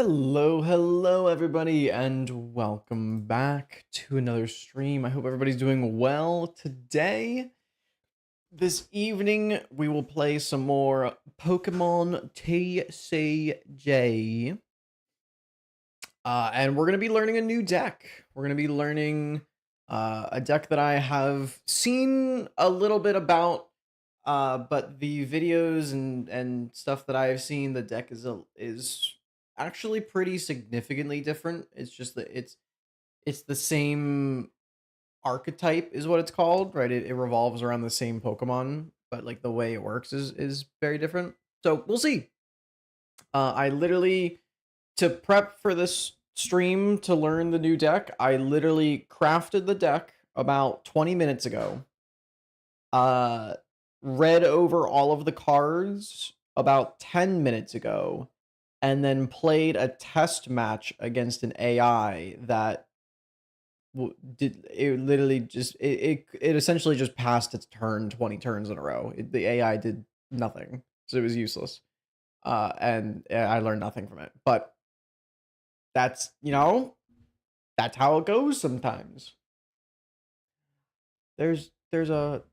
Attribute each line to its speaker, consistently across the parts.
Speaker 1: Hello everybody, and welcome back to another stream. I hope everybody's doing well today. This evening, we will play some more Pokemon TCG. And we're going to be learning a new deck. We're going to be learning a deck that I have seen a little bit about, but the videos and stuff that I've seen, the deck is actually pretty significantly different. It's just that it's the same archetype is what it's called, right? It revolves around the same Pokemon, but like the way it works is very different. So we'll see. I literally to prep for this stream to learn the new deck, I literally crafted the deck about 20 minutes ago. Uh read over all of the cards about 10 minutes ago and then played a test match against an AI that did it literally just it essentially just passed its turn 20 turns in a row. The AI did nothing. So it was useless. And I learned nothing from it. But that's, that's how it goes sometimes. There's a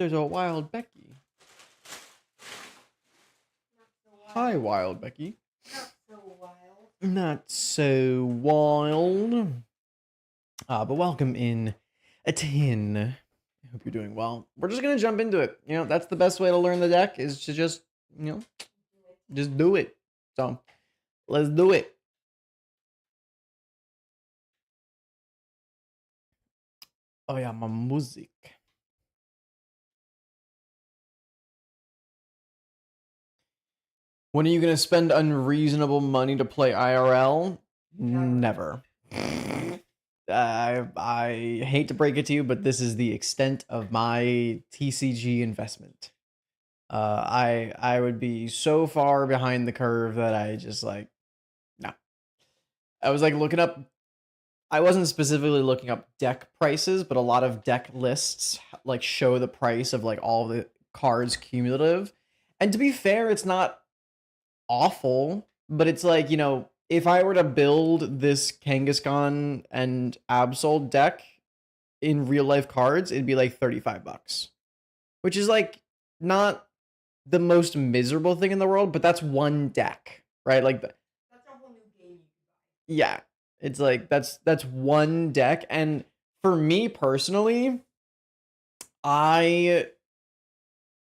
Speaker 1: wild Becky. Hi, wild Becky.
Speaker 2: Not so wild.
Speaker 1: Not so wild. But welcome in a tin. I hope you're doing well. We're just gonna jump into it. That's the best way to learn the deck is to just, just do it. So let's do it. Oh yeah, my music. When are you gonna spend unreasonable money to play IRL? Never. I hate to break it to you, but this is the extent of my TCG investment. I would be so far behind the curve that I just no. I was looking up. I wasn't specifically looking up deck prices, but a lot of deck lists show the price of all the cards cumulative. And to be fair, it's not awful, but it's if I were to build this Kangaskhan and Absol deck in real life cards, it'd be like $35, which is not the most miserable thing in the world, but that's one deck, right?
Speaker 2: That's a whole new game.
Speaker 1: Yeah, it's that's one deck, and for me personally,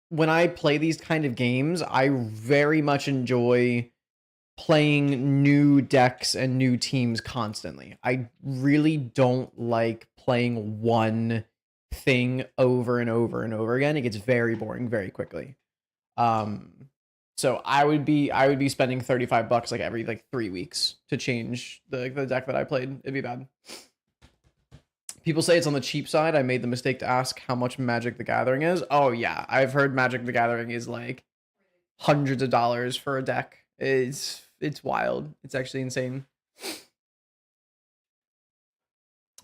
Speaker 1: when I play these kind of games, I very much enjoy playing new decks and new teams constantly. I really don't like playing one thing over and over and over again. It gets very boring very quickly. So I would be spending $35 every 3 weeks to change the deck that I played. It'd be bad. People say it's on the cheap side. I made the mistake to ask how much Magic the Gathering is. Oh yeah, I've heard Magic the Gathering is hundreds of dollars for a deck. It's wild. It's actually insane.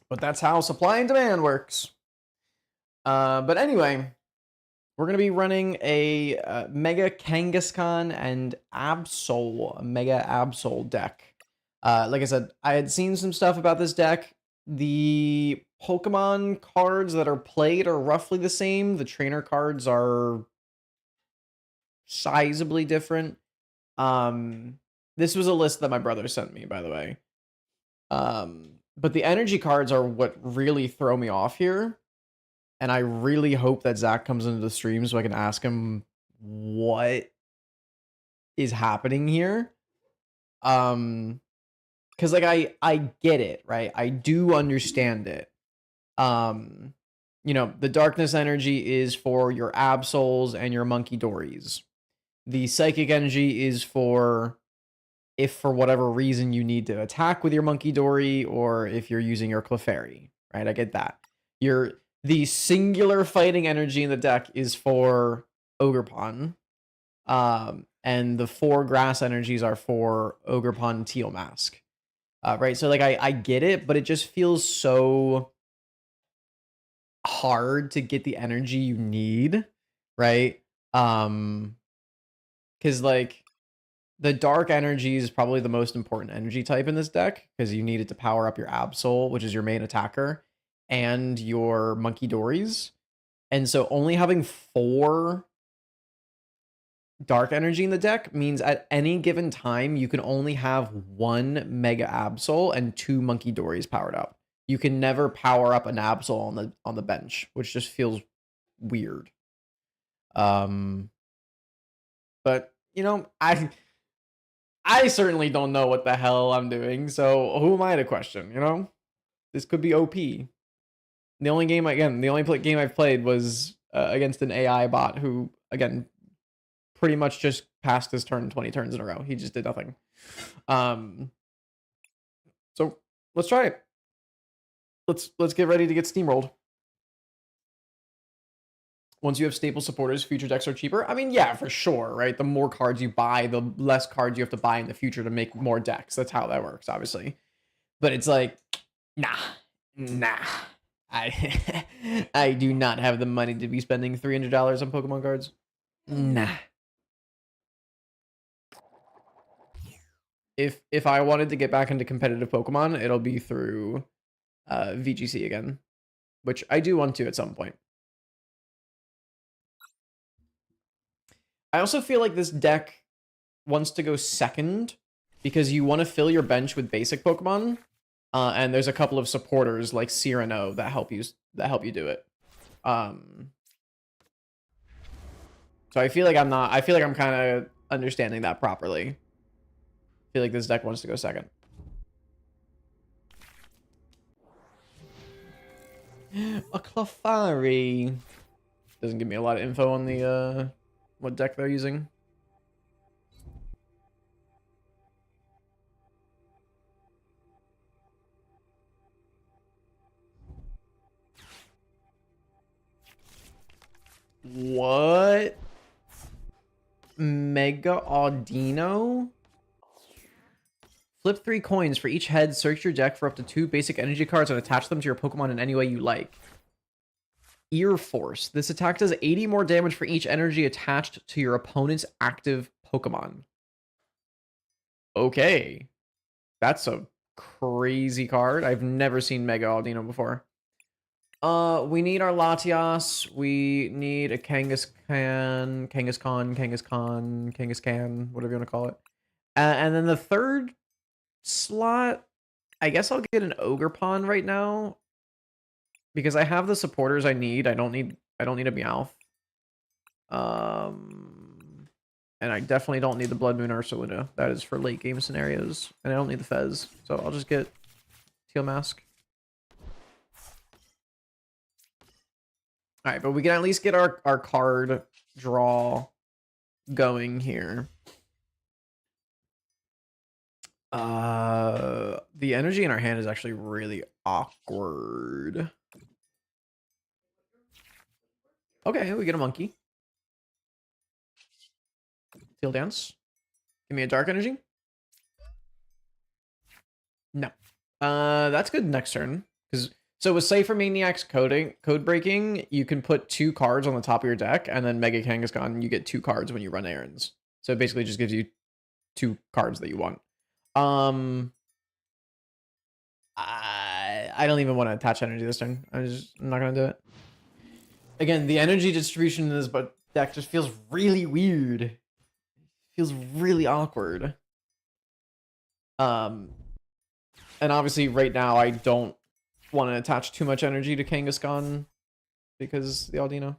Speaker 1: But that's how supply and demand works. But anyway, we're going to be running a Mega Kangaskhan and Mega Absol deck. Like I said, I had seen some stuff about this deck. The Pokemon cards that are played are roughly the same. The trainer cards are sizably different. This was a list that my brother sent me, by the way. But the energy cards are what really throw me off here. And I really hope that Zach comes into the stream so I can ask him what is happening here. Because I get it, right? I do understand it. The darkness energy is for your Absols and your Monkey Dories. The psychic energy is for if for whatever reason you need to attack with your Monkey Dory or if you're using your Clefairy, right? I get that. The singular fighting energy in the deck is for Ogerpon. And the 4 grass energies are for Ogerpon and Teal Mask. Right? So I get it, but it just feels so hard to get the energy you need, right? Cuz The dark energy is probably the most important energy type in this deck because you need it to power up your Absol, which is your main attacker, and your Monkey Dories. And so only having 4 dark energy in the deck means at any given time you can only have 1 Mega Absol and 2 Monkey Dories powered up. You can never power up an Absol on the bench, which just feels weird. But you know, I certainly don't know what the hell I'm doing, so who am I to question, you know? This could be OP. The only game game I've played was against an AI bot who, again, pretty much just passed his turn 20 turns in a row. He just did nothing. So let's try it. Let's get ready to get steamrolled. Once you have stable supporters, future decks are cheaper. I mean, yeah, for sure, right? The more cards you buy, the less cards you have to buy in the future to make more decks. That's how that works, obviously. But it's like, nah. I do not have the money to be spending $300 on Pokemon cards. Nah. If I wanted to get back into competitive Pokemon, it'll be through VGC again, which I do want to at some point. I also feel like this deck wants to go second because you want to fill your bench with basic Pokemon, and there's a couple of supporters like Cyrano that help you do it. So I feel like I'm kind of understanding that properly. I feel like this deck wants to go second. A Clefairy doesn't give me a lot of info on the what deck they're using. What? Mega Audino? Flip 3 coins for each head, search your deck for up to 2 basic energy cards and attach them to your Pokemon in any way you like. Ear Force. This attack does 80 more damage for each energy attached to your opponent's active Pokemon. Okay. That's a crazy card. I've never seen Mega Audino before. We need our Latias. We need a Kangaskhan, whatever you want to call it. And then the third slot, I guess I'll get an Ogerpon right now because I have the supporters I need. I don't need a Meowth. And I definitely don't need the Blood Moon Ursaluna. That is for late game scenarios. And I don't need the Fez. So I'll just get Teal Mask. Alright, but we can at least get our card draw going here. The energy in our hand is actually really awkward. Okay, we get a monkey. Teal Dance. Give me a dark energy. No. That's good next turn. So with Cypher Maniac's code breaking, you can put 2 cards on the top of your deck, and then Mega Kangaskhan, you get 2 cards when you run errands. So it basically just gives you 2 cards that you want. I don't even want to attach energy this turn. I'm not gonna do it. Again, the energy distribution in this deck just feels really weird. It feels really awkward. And obviously right now I don't want to attach too much energy to Kangaskhan because the Audino.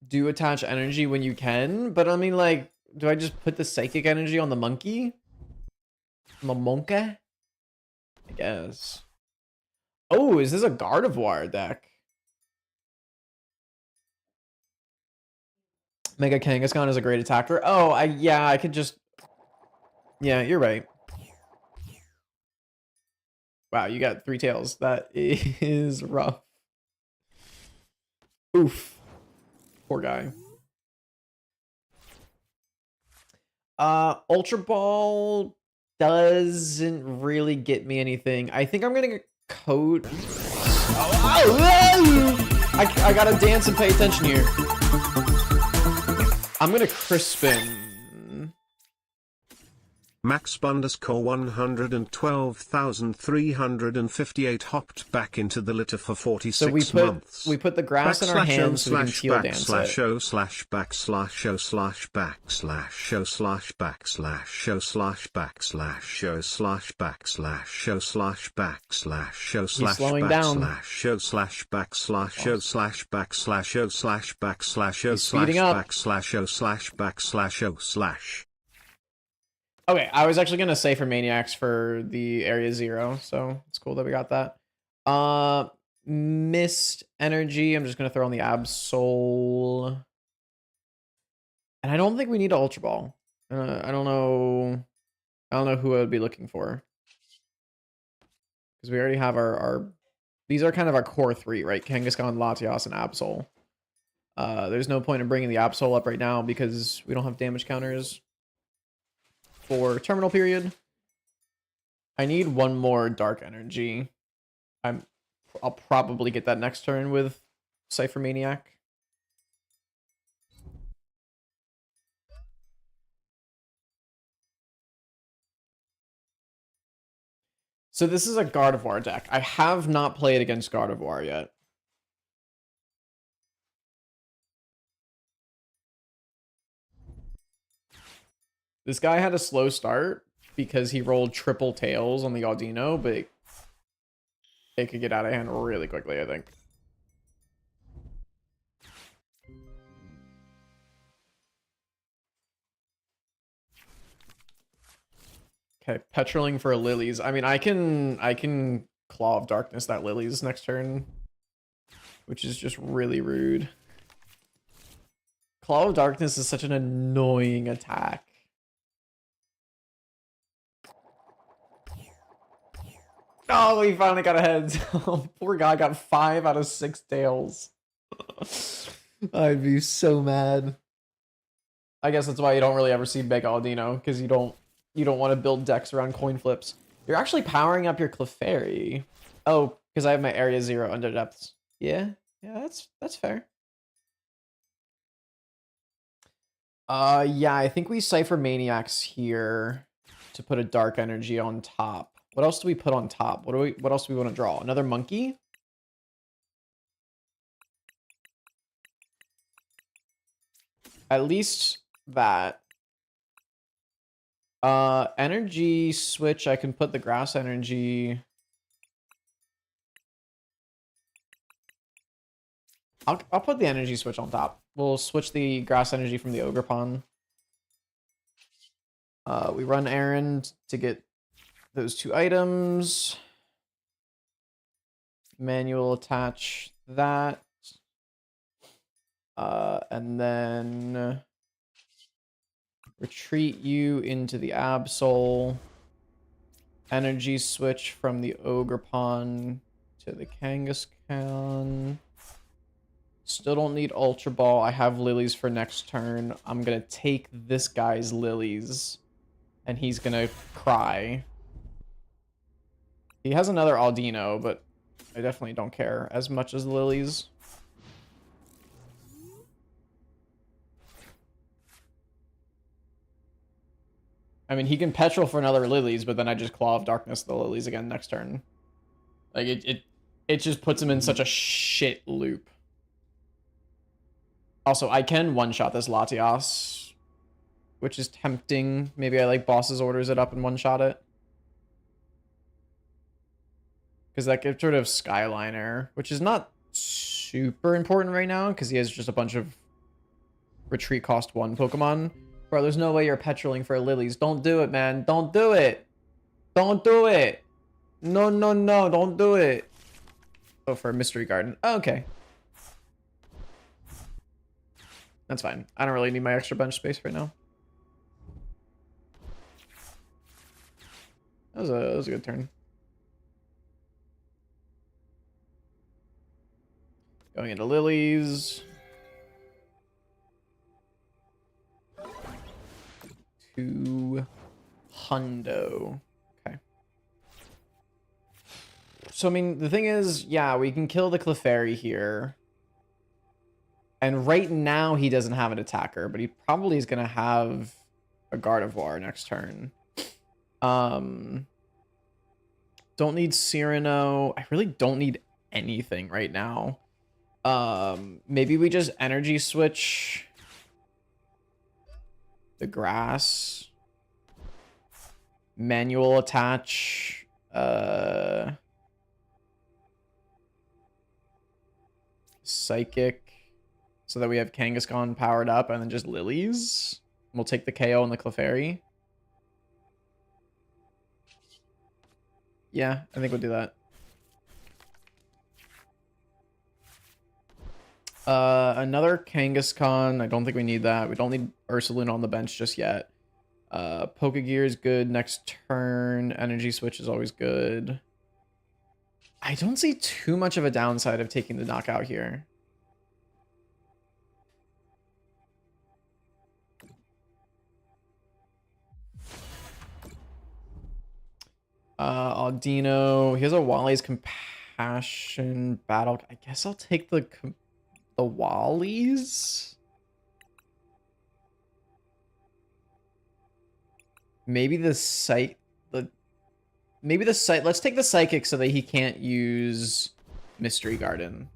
Speaker 1: Do attach energy when you can, but I mean, like, do I just put the psychic energy on the monkey? Mamonka? I guess. Oh, is this a Gardevoir deck? Mega Kangaskhan is a great attacker. Oh, I could just... Yeah, you're right. Wow, you got 3 tails. That is rough. Oof. Poor guy. Ultra Ball doesn't really get me anything. I think I'm gonna get code. I gotta dance and pay attention here. I'm gonna Crispin.
Speaker 3: Max _ 112,358 hopped back into the litter for
Speaker 1: So
Speaker 3: 46 months.
Speaker 1: we put the grass in our hands so we can teal dance it.
Speaker 3: /o / backslash o / backslash o / backslash o / backslash o / backslash o / backslash o /
Speaker 1: He's slowing down.
Speaker 3: backslash o / backslash o / backslash o / backslash o
Speaker 1: He's speeding up.
Speaker 3: backslash o / backslash o /.
Speaker 1: Okay, I was actually gonna say for Maniacs for the Area 0, so it's cool that we got that. Mist Energy, I'm just gonna throw on the Absol. And I don't think we need an Ultra Ball. I don't know who I would be looking for. Because we already have our these are kind of our core three, right? Kangaskhan, Latias, and Absol. There's no point in bringing the Absol up right now because we don't have damage counters for terminal period. I need one more Dark Energy. I'll probably get that next turn with Cypher Maniac. So this is a Gardevoir deck. I have not played against Gardevoir yet. This guy had a slow start because he rolled triple tails on the Audino, but it could get out of hand really quickly, I think. Okay, Petraling for a Lilies. I mean, I can Claw of Darkness that Lilies next turn, which is just really rude. Claw of Darkness is such an annoying attack. Oh, we finally got ahead. Poor guy got 5 out of 6 tails. I'd be so mad. I guess that's why you don't really ever see Mega Audino, because you don't want to build decks around coin flips. You're actually powering up your Clefairy. Oh, because I have my Area 0 under depths. Yeah, that's fair. Yeah, I think we Cypher Maniacs here to put a Dark Energy on top. What else do we put on top? What else do we want to draw? Another monkey? At least that. Energy switch, I can put the grass energy. I'll put the energy switch on top. We'll switch the grass energy from the Ogre Pond. We run errand to get those 2 items. Manual attach that. And then retreat you into the Absol. Energy switch from the Ogre Pond to the Kangaskhan. Still don't need Ultra Ball. I have Lilies for next turn. I'm gonna take this guy's Lilies. And he's gonna cry. He has another Audino, but I definitely don't care as much as Lilies. I mean, he can Petrol for another Lilies, but then I just Claw of Darkness the Lilies again next turn. Like, it just puts him in such a shit loop. Also, I can one-shot this Latias, which is tempting. Maybe I, like, Boss's Orders it up and one-shot it. Because that gives sort of Skyliner, which is not super important right now, because he has just a bunch of retreat cost 1 Pokemon. Bro, there's no way you're Petraling for Lilies. Don't do it, man. Don't do it. Don't do it. No, no, no. Don't do it. Oh, for a Mystery Garden. Oh, okay. That's fine. I don't really need my extra bench space right now. That was a good turn. Going into Lilies. To Hundo. Okay. So, I mean, the thing is, yeah, we can kill the Clefairy here. And right now, he doesn't have an attacker, but he probably is going to have a Gardevoir next turn. Don't need Cyrano. I really don't need anything right now. Maybe we just energy switch the grass. Manual attach. Psychic. So that we have Kangaskhan powered up and then just lilies. We'll take the KO and the Clefairy. Yeah, I think we'll do that. Another Kangaskhan. I don't think we need that. We don't need Ursaluna on the bench just yet. Pokegear is good next turn. Energy switch is always good. I don't see too much of a downside of taking the knockout here. Aldino. He has a Wally's Compassion Battle. I guess I'll take the Wally's. Maybe the let's take the Psychic so that he can't use Mystery Garden.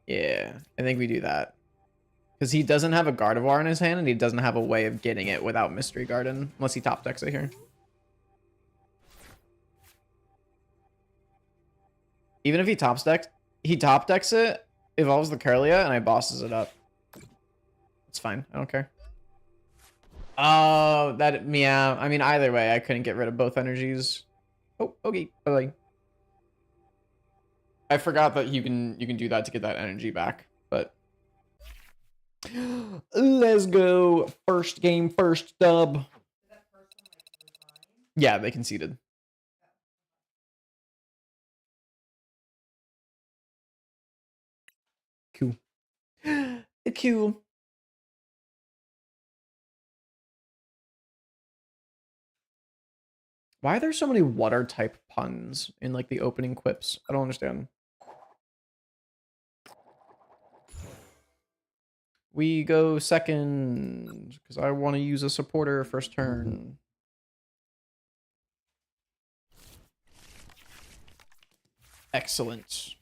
Speaker 1: Yeah, I think we do that. Because he doesn't have a Gardevoir in his hand, and he doesn't have a way of getting it without Mystery Garden. Unless he top decks it here. Even if he top decks it, evolves the Curlia, and I bosses it up. It's fine. I don't care. Oh, yeah. I mean, either way, I couldn't get rid of both energies. Oh, okay. Bye-bye. I forgot that you can do that to get that energy back, but let's go. First game, first dub. Yeah, they conceded. Cool. Cool. Why are there so many water type puns in like the opening quips? I don't understand. We go second because I want to use a supporter first turn. Excellent.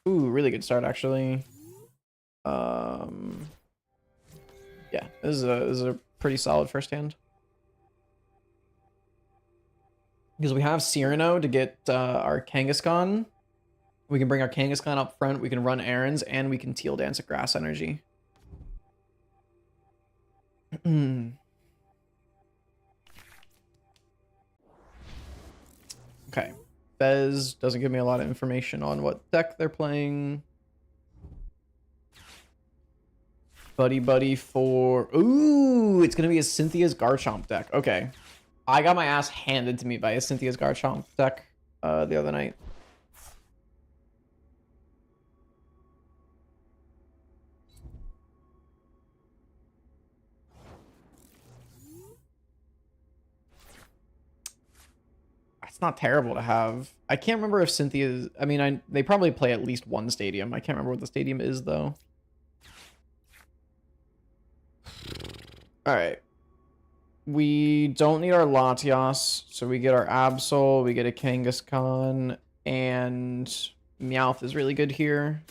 Speaker 1: Ooh, really good start actually. Yeah, this is a pretty solid first hand. Because we have Cyrano to get our Kangaskhan. We can bring our Kangaskhan up front, we can run errands, and we can Teal Dance at Grass Energy. Okay. Fez doesn't give me a lot of information on what deck they're playing. Buddy for... Ooh, it's going to be a Cynthia's Garchomp deck. Okay. I got my ass handed to me by a Cynthia's Garchomp deck the other night. It's not terrible to have. I can't remember if Cynthia's... I mean, they probably play at least one stadium. I can't remember what the stadium is, though. Alright. We don't need our Latias, so we get our Absol, we get a Kangaskhan, and Meowth is really good here.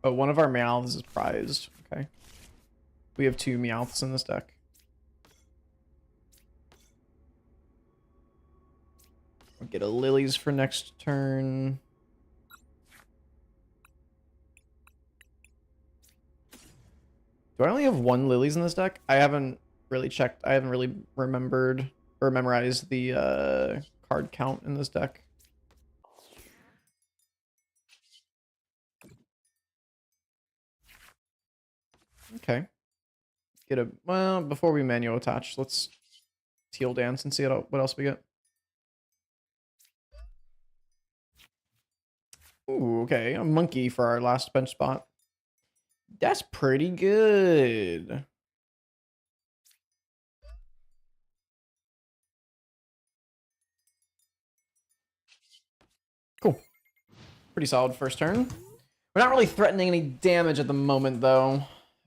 Speaker 1: Oh, one of our Meowths is prized. Okay. We have 2 Meowths in this deck. We'll get a Lilies for next turn. Do I only have 1 Lilies in this deck? I haven't really checked. I haven't really remembered or memorized the card count in this deck. Okay. Well, before we manual attach, let's Teal Dance and see what else we get. Ooh, okay. A monkey for our last bench spot. That's pretty good. Cool. Pretty solid first turn. We're not really threatening any damage at the moment, though.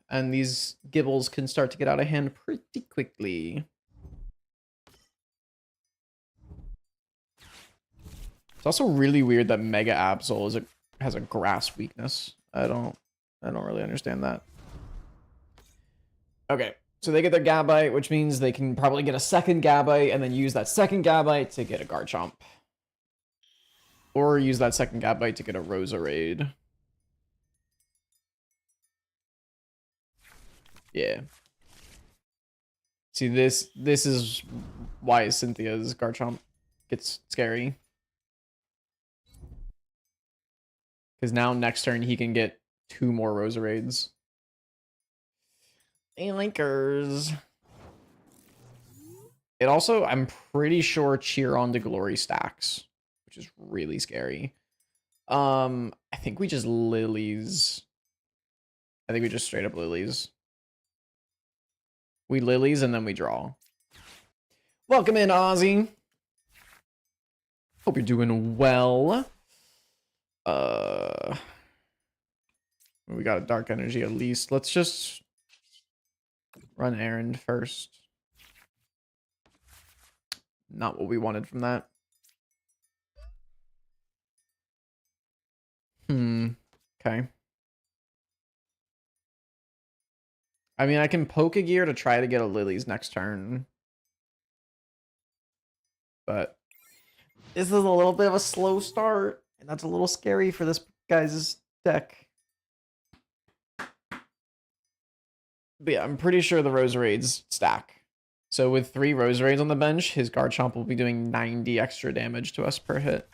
Speaker 1: and these Gibbles can start to get out of hand pretty quickly. It's also really weird that Mega Absol has a grass weakness. I don't really understand that. Okay, so they get their Gabite, which means they can probably get a second Gabite and then use that second Gabite to get a Garchomp. Or use that second Gabite to get a Roserade. Yeah. See, this is why Cynthia's Garchomp gets scary. Because now next turn he can get 2 more Roserades. Linkers. It also, I'm pretty sure Cheer on to Glory stacks, which is really scary. I think we just Lilies. I think we just straight up Lilies. We Lilies and then we draw. Welcome in, Ozzy. Hope you're doing well. We got a Dark Energy at least. Let's just run Errand first. Not what we wanted from that. Okay. I mean, I can Pokegear to try to get a Lilies next turn. But this is a little bit of a slow start, and that's a little scary for this guy's deck. But yeah, I'm pretty sure the Roserades stack. So with 3 Roserades on the bench, his Garchomp will be doing 90 extra damage to us per hit.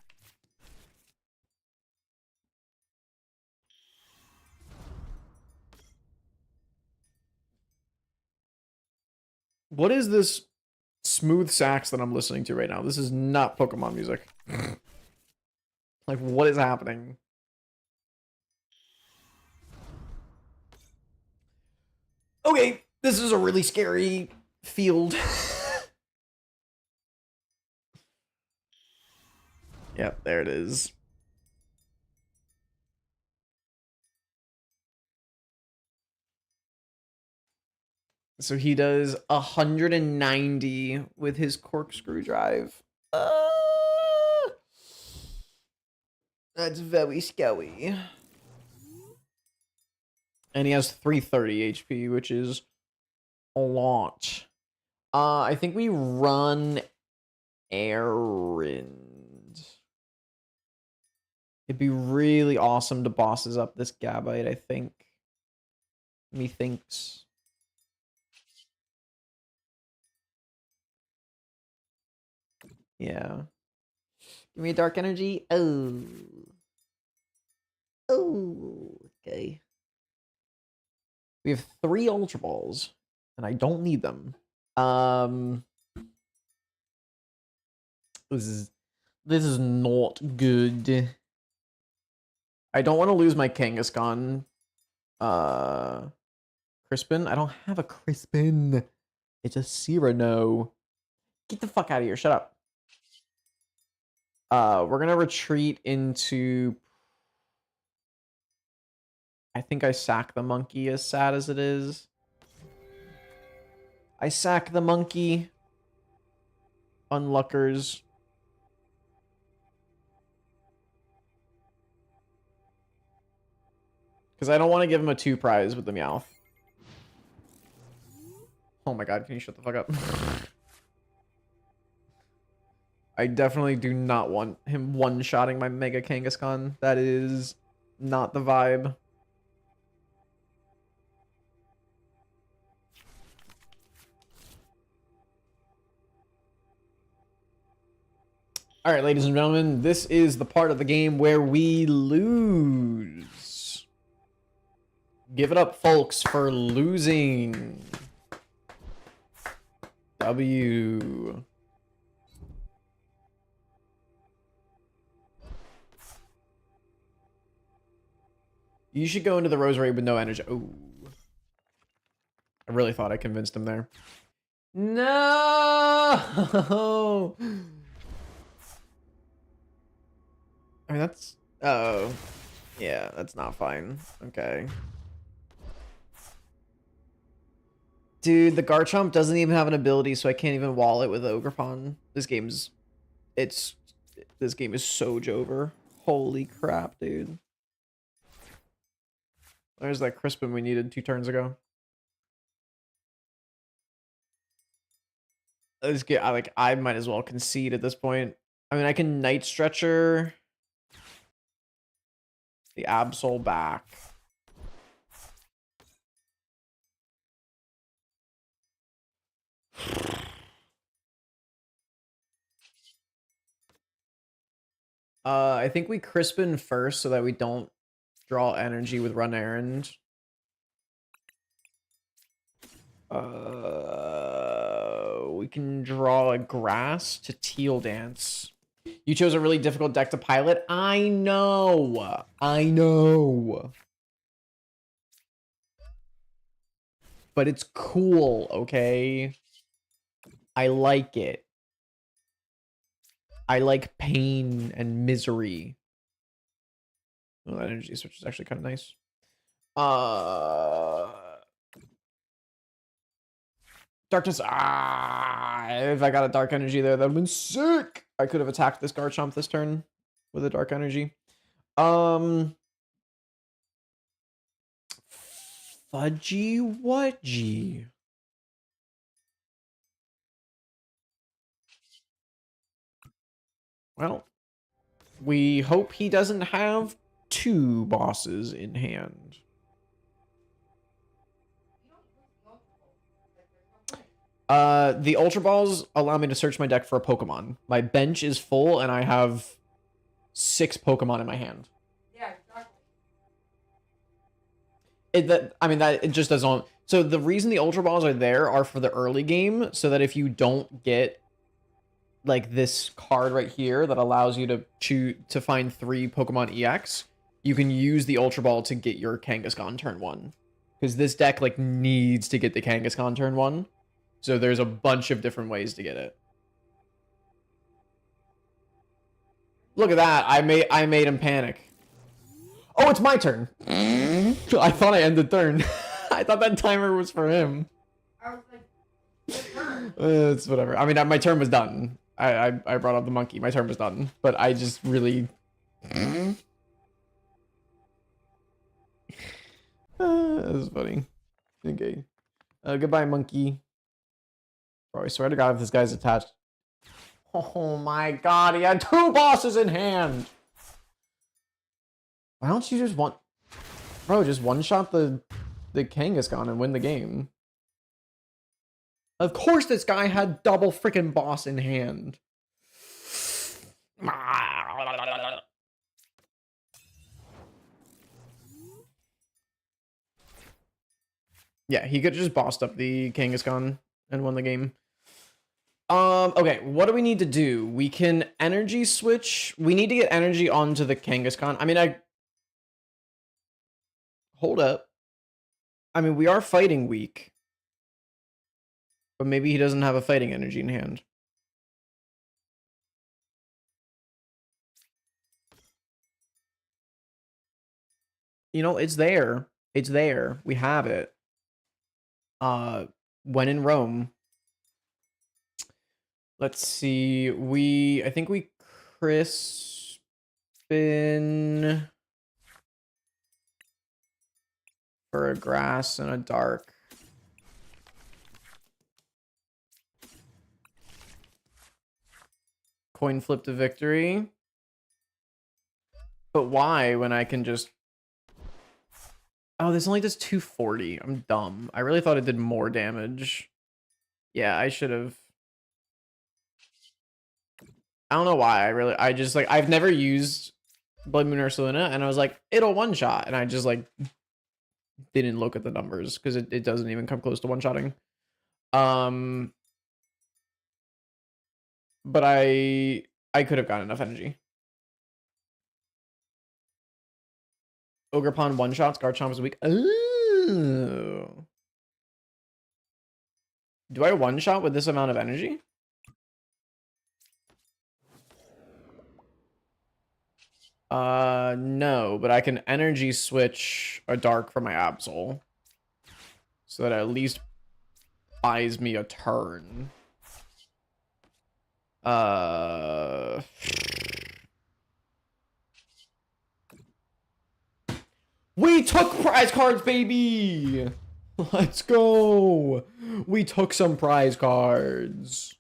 Speaker 1: What is this smooth sax that I'm listening to right now? This is not Pokemon music. Like, what is happening? Okay, this is a really scary field. Yep, there it is. So he does 190 with his Corkscrew Drive. That's very scary. And he has 330 HP, which is a lot. I think we run Errand. It'd be really awesome to bosses up this Gabite, I think. Methinks. Yeah. Give me a Dark Energy. Oh. Oh. Okay. We have 3 Ultra Balls, and I don't need them. This is not good. I don't want to lose my Kangaskhan. Crispin? I don't have a Crispin. It's a Cyrano. Get the fuck out of here. Shut up. We're gonna retreat into... I think I sack the monkey, as sad as it is. I sack the monkey. Unluckers. Because I don't want to give him a 2 prize with the Meowth. Oh my god, can you shut the fuck up? I definitely do not want him one-shotting my Mega Kangaskhan. That is not the vibe. Alright, ladies and gentlemen, this is the part of the game where we lose. Give it up, folks, for losing. W. You should go into the Roserade with no energy. Oh. I really thought I convinced him there. No! I mean, that's... Oh. Yeah, that's not fine. Okay. Dude, the Garchomp doesn't even have an ability, so I can't even wall it with Ogerpon. This game is so Jover. Holy crap, dude. There's that Crispin we needed 2 turns ago. I might as well concede at this point. I mean, I can Night Stretcher the Absol back. I think we Crispin first so that we don't draw energy with Run Errand. We can draw a Grass to Teal Dance. You chose a really difficult deck to pilot. I know. I know. But it's cool, okay? I like it. I like pain and misery. Oh, that energy switch is actually kind of nice. Darkness. If I got a dark energy there, that would have been sick. I could have attacked this Garchomp this turn with a dark energy. Fudgy Wudgy. Well, we hope he doesn't have 2 bosses in hand. The Ultra Balls allow me to search my deck for a Pokemon. My bench is full, and I have 6 Pokemon in my hand.
Speaker 2: Yeah, exactly.
Speaker 1: It just doesn't. So the reason the Ultra Balls are there are for the early game, so that if you don't get like this card right here that allows you to find 3 Pokemon EX, you can use the Ultra Ball to get your Kangaskhan turn 1. Because this deck like needs to get the Kangaskhan turn 1. So there's a bunch of different ways to get it. Look at that. I made him panic. Oh, it's my turn. I thought I ended turn. I thought that timer was for him.
Speaker 2: I was like, your turn.
Speaker 1: It's whatever. I mean, my turn was done. I brought up the monkey. My turn was done. But I just really... This is funny. Okay. Goodbye, monkey. Bro, I swear to God if this guy's attached. Oh my God, he had 2 bosses in hand. Why don't you just Bro, just one-shot the Kangaskhan and win the game. Of course this guy had double freaking boss in hand. Yeah, he could have just bossed up the Kangaskhan and won the game. Okay, what do we need to do? We can energy switch. We need to get energy onto the Kangaskhan. I mean, hold up. I mean, we are fighting weak. But maybe he doesn't have a fighting energy in hand. You know, it's there. It's there. We have it. When in Rome. Let's see. I think we Crispin for a grass and a dark. Coin flip to victory. But why when I can just... Oh, this only does 240. I'm dumb. I really thought it did more damage. Yeah, I should have... I don't know why. I've never used Blood Moon Ursulina, and I was like, it'll one-shot. And I just, like, didn't look at the numbers, because it doesn't even come close to one-shotting. But I could have gotten enough energy. Ogerpon one-shots, Garchomp is weak. Oh. Do I one-shot with this amount of energy? No, but I can energy switch a dark for my Absol. So that at least buys me a turn. We took prize cards, baby! Let's go! We took some prize cards.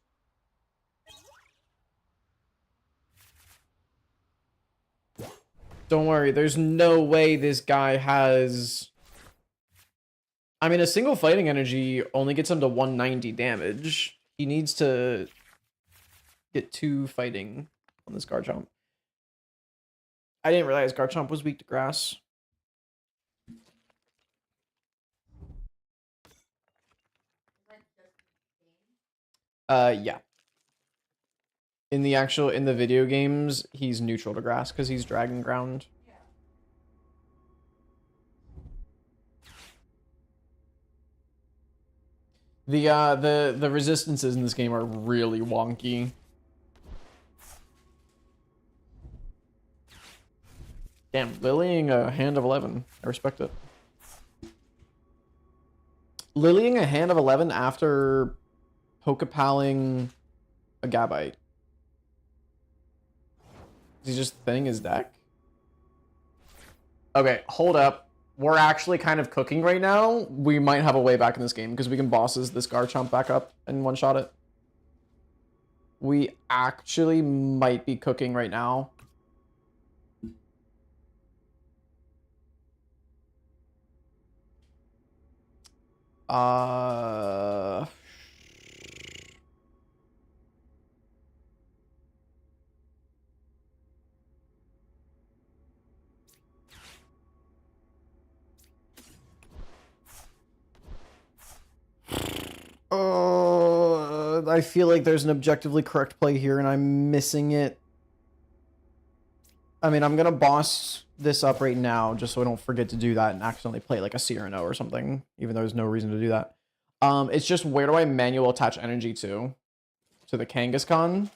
Speaker 1: Don't worry, there's no way this guy has... I mean, a single fighting energy only gets him to 190 damage. He needs to get 2 fighting on this Garchomp. I didn't realize Garchomp was weak to grass. Yeah. In the video games, he's neutral to grass because he's Dragon Ground. The resistances in this game are really wonky. Damn, Lilying a hand of 11. I respect it. Lilying a hand of 11 after Pokepalling a Gabite. Is he just thinning his deck? Okay, hold up. We're actually kind of cooking right now. We might have a way back in this game because we can bosses this Garchomp back up and one-shot it. We actually might be cooking right now. I feel like there's an objectively correct play here and I'm missing it. I mean, I'm gonna boss this up right now just so I don't forget to do that and accidentally play like a Cyrano or something, even though there's no reason to do that. It's just where do I manual attach energy to? To the Kangaskhan?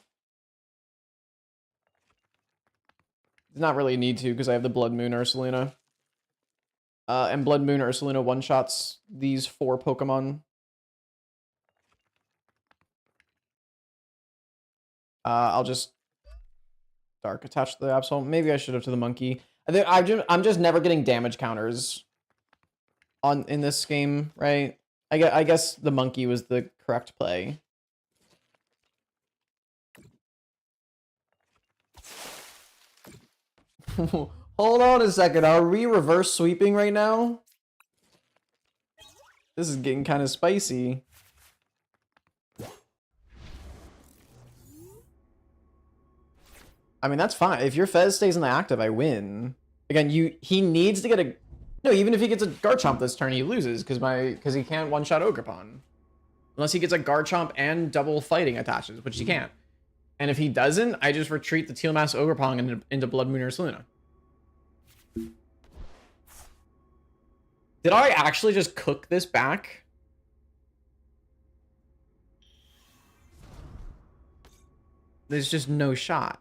Speaker 1: Not really a need to because I have the Blood Moon Ursaluna. And Blood Moon Ursaluna one-shots these 4 Pokemon. I'll just Dark attach to the Absol. Maybe I should have to the Monkey. I'm just never getting damage counters in this game, right? I guess the Monkey was the correct play. Hold on a second. Are we reverse sweeping right now? This is getting kind of spicy. I mean, that's fine. If your Fez stays in the active, I win. Again, he needs to get a... No, even if he gets a Garchomp this turn, he loses because he can't one-shot Ogerpon. Unless he gets a Garchomp and double fighting attaches, which he can't. And if he doesn't, I just retreat the Teal Mask Ogerpon into Blood Moon Ursaluna. Did I actually just cook this back? There's just no shot.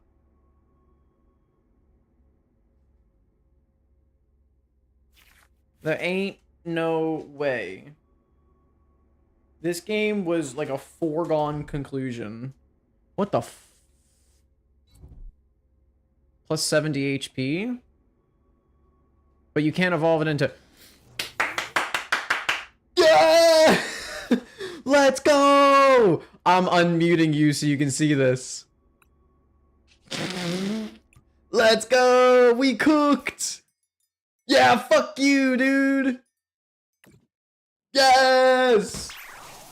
Speaker 1: There ain't no way. This game was like a foregone conclusion. What the f... Plus 70 HP? But you can't evolve it into... Yeah! Let's go! I'm unmuting you so you can see this. Let's go! We cooked! Yeah, fuck you, dude! Yes!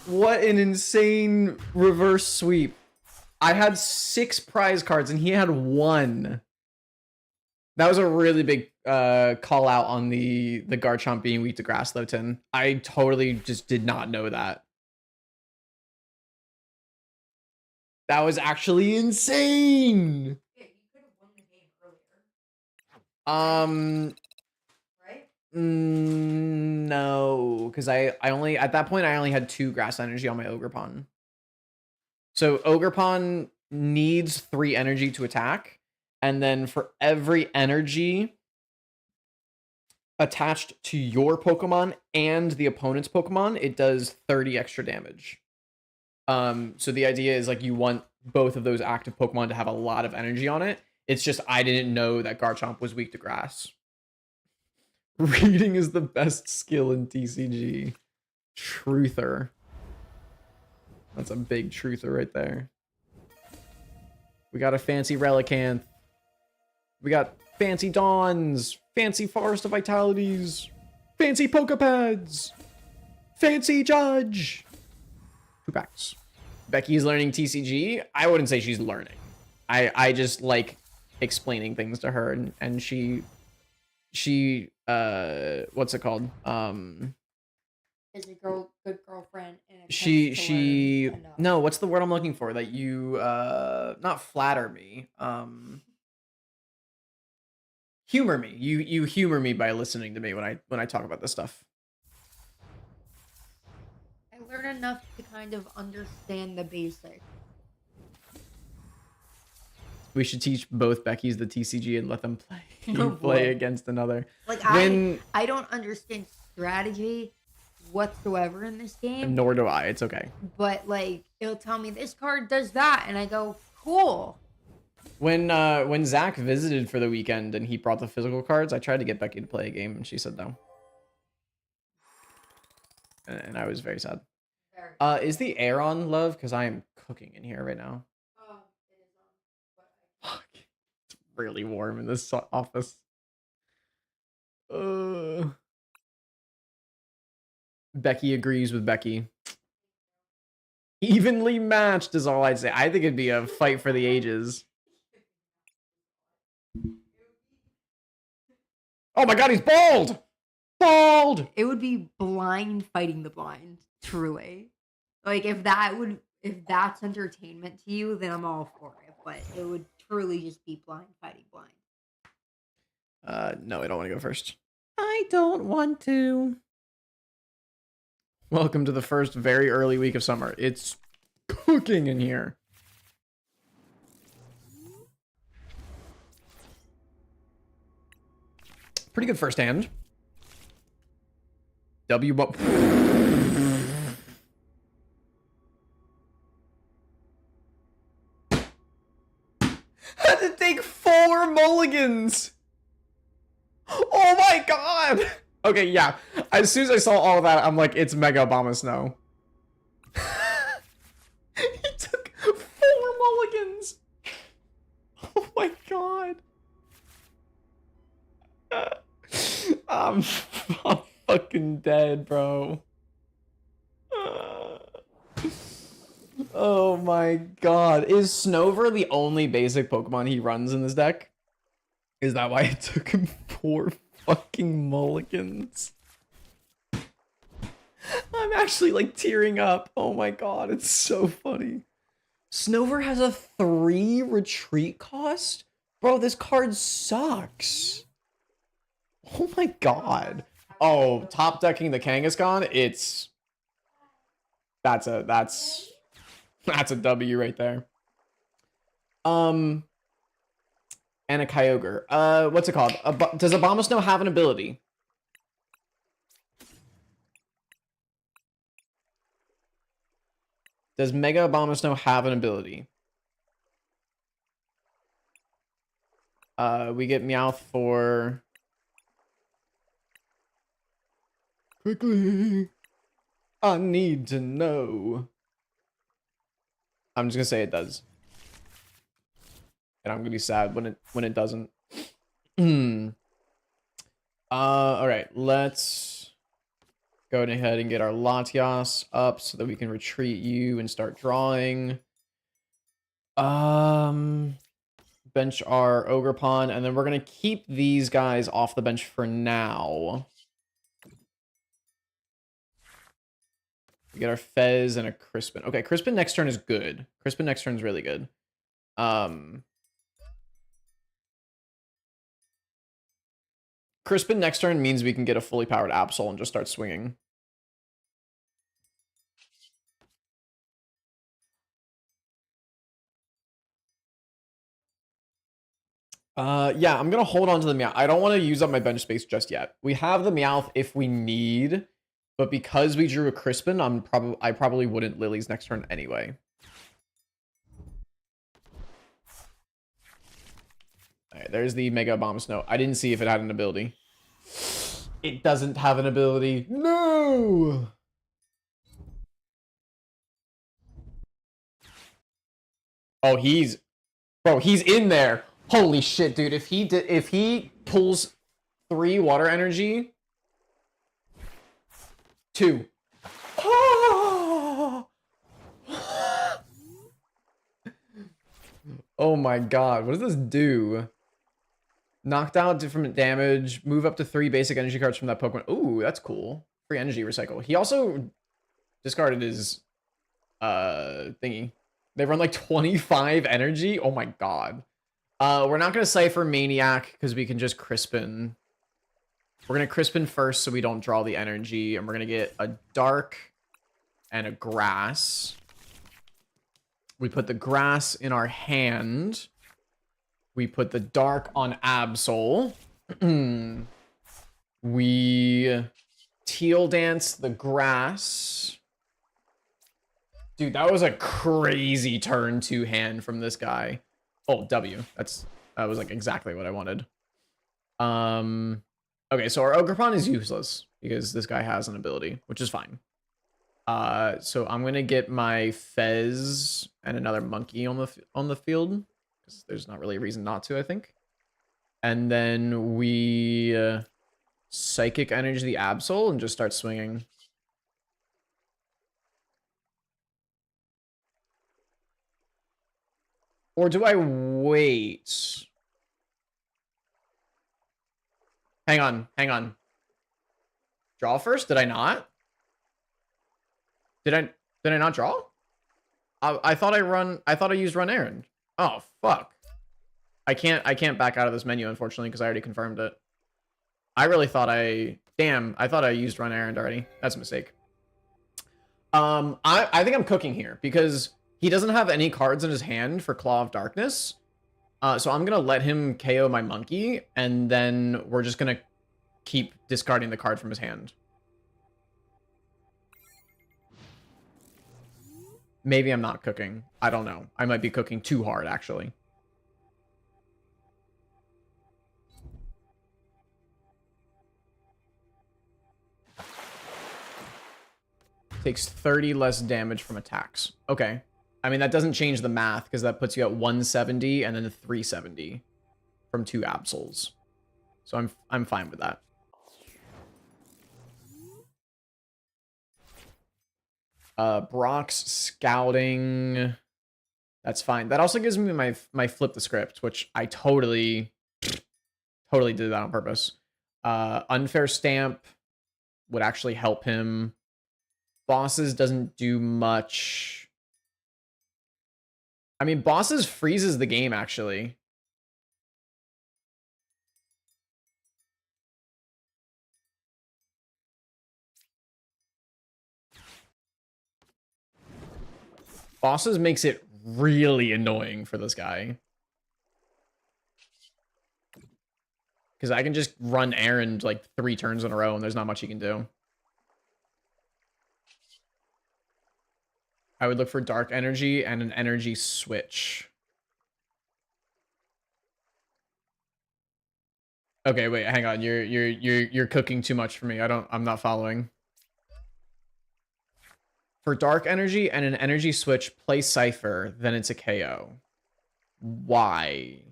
Speaker 1: What an insane reverse sweep. I had 6 prize cards and he had 1. That was a really big call out on the Garchomp being weak to grass though, Tin. I totally just did not know that. That was actually insane!
Speaker 2: Yeah, you could have won the game earlier. Right?
Speaker 1: No, because I only at that point I only had 2 grass energy on my Ogerpon. So Ogerpon needs 3 energy to attack, and then for every energy attached to your Pokemon and the opponent's Pokemon, it does 30 extra damage. So the idea is like you want both of those active Pokemon to have a lot of energy on it. It's just I didn't know that Garchomp was weak to grass. Reading is the best skill in TCG. Truther. That's a big truther right there. We got a fancy Relicanth. We got fancy Dawns. Fancy Forest of Vitalities. Fancy Pokepads. Fancy Judge. 2 packs. Becky's learning TCG. I wouldn't say she's learning. I just like explaining things to her, and she what's it called?
Speaker 2: Is a good girlfriend and
Speaker 1: She no, what's the word I'm looking for? That you not flatter me. Humor me. You humor me by listening to me when I talk about this stuff.
Speaker 2: I learn enough to kind of understand the basics.
Speaker 1: We should teach both Becky's the TCG and let them play
Speaker 2: Oh,
Speaker 1: play
Speaker 2: boy.
Speaker 1: against another.
Speaker 2: Like
Speaker 1: When
Speaker 2: I don't understand strategy whatsoever in this game.
Speaker 1: nor do I. It's okay.
Speaker 2: But like it'll tell me this card does that, and I go, cool.
Speaker 1: When Zach visited for the weekend and he brought the physical cards, I tried to get Becky to play a game and she said no. And I was very sad. Is the air on, love? Because I am cooking in here right now.
Speaker 2: It is on.
Speaker 1: Fuck. It's really warm in this office. Becky agrees with Becky. Evenly matched is all I'd say. I think it'd be a fight for the ages. Oh my god, he's bald! Bald!
Speaker 2: It would be blind fighting the blind, truly. Like if that's entertainment to you, then I'm all for it. But it would truly just be blind fighting blind.
Speaker 1: No, I don't want to go first. I don't want to. Welcome to the first very early week of summer. It's cooking in here. Pretty good first hand. W. Had to take 4 mulligans. Oh my god. Okay, yeah. As soon as I saw all of that, I'm like, it's Mega Abomasnow. He took 4 mulligans. Oh my god. I'm fucking dead, bro. Oh my god. Is Snover the only basic Pokemon he runs in this deck? Is that why it took him 4 fucking mulligans? I'm actually like tearing up. Oh my god, it's so funny. Snover has a 3 retreat cost? Bro, this card sucks. Oh my god. Oh, top decking the Kangaskhan, it's that's a W right there. And a Kyogre. What's it called? Does Abomasnow have an ability? Does Mega Abomasnow have an ability? We get Meowth for... Quickly! I need to know. I'm just gonna say it does. And I'm gonna be sad when it doesn't. Alright, let's go ahead and get our Latias up so that we can retreat you and start drawing. Bench our Ogerpon, and then we're gonna keep these guys off the bench for now. We get our Fez and a Crispin. Okay, Crispin next turn is good. Crispin next turn is really good. Crispin next turn means we can get a fully powered Absol and just start swinging. Yeah, I'm gonna hold on to the Meowth. I don't want to use up my bench space just yet. We have the Meowth if we need, but because we drew a Crispin, I probably wouldn't Lily's next turn anyway. Alright, there's the Mega Bomb Snow. I didn't see if it had an ability. It doesn't have an ability. No! Oh, bro, he's in there. Holy shit, dude. If he pulls 3 water energy, 2. Oh my god, what does this do? Knocked out different damage, move up to 3 basic energy cards from that Pokemon. Ooh, that's cool. Free energy recycle. He also discarded his thingy. They run like 25 energy. Oh my god. We're not gonna Cypher Maniac because we can just Crispin. We're gonna Crispin first so we don't draw the energy, and we're gonna get a Dark and a Grass. We put the Grass in our hand. We put the Dark on Absol. We Teal Dance the Grass. Dude, that was a crazy turn 2 hand from this guy. Oh, W. That was like exactly what I wanted. Okay, so our Ogerpon is useless because this guy has an ability, which is fine. So I'm gonna get my Fez and another monkey on the field because there's not really a reason not to, I think. And then we Psychic Energy the Absol and just start swinging. Or do I wait? Hang on. Draw first? Did I not? Did I not draw? I thought I used run errand. Oh fuck. I can't back out of this menu unfortunately because I already confirmed it. I really thought I thought I used run errand already. That's a mistake. I think I'm cooking here because he doesn't have any cards in his hand for Claw of Darkness. So I'm gonna let him KO my monkey, and then we're just gonna keep discarding the card from his hand. Maybe I'm not cooking. I don't know. I might be cooking too hard, actually. Takes 30 less damage from attacks. Okay. I mean, that doesn't change the math, because that puts you at 170 and then 370 from 2 Absols. So I'm fine with that. Brock's scouting. That's fine. That also gives me my flip the script, which I totally did that on purpose. Unfair stamp would actually help him. Bosses doesn't do much. I mean, bosses freezes the game, actually. Bosses makes it really annoying for this guy. Because I can just run errand like 3 turns in a row and there's not much he can do. I would look for dark energy and an energy switch. Okay, wait, hang on. You're cooking too much for me. I'm not following. For dark energy and an energy switch, play Cypher, then it's a KO. Why?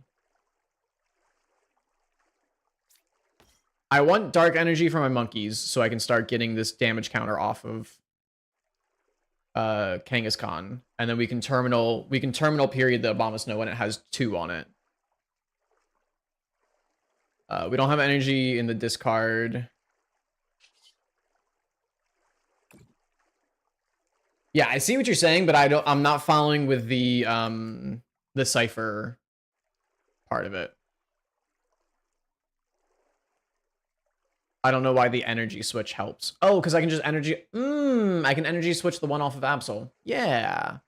Speaker 1: I want dark energy for my monkeys so I can start getting this damage counter off of Kangaskhan, and then we can terminal period the Abomasnow when it has 2 on it. We don't have energy in the discard. Yeah, I see what you're saying, but I'm not following with the Cypher part of it. I don't know why the energy switch helps. Oh, because I can just energy... I can energy switch the one off of Absol. Yeah.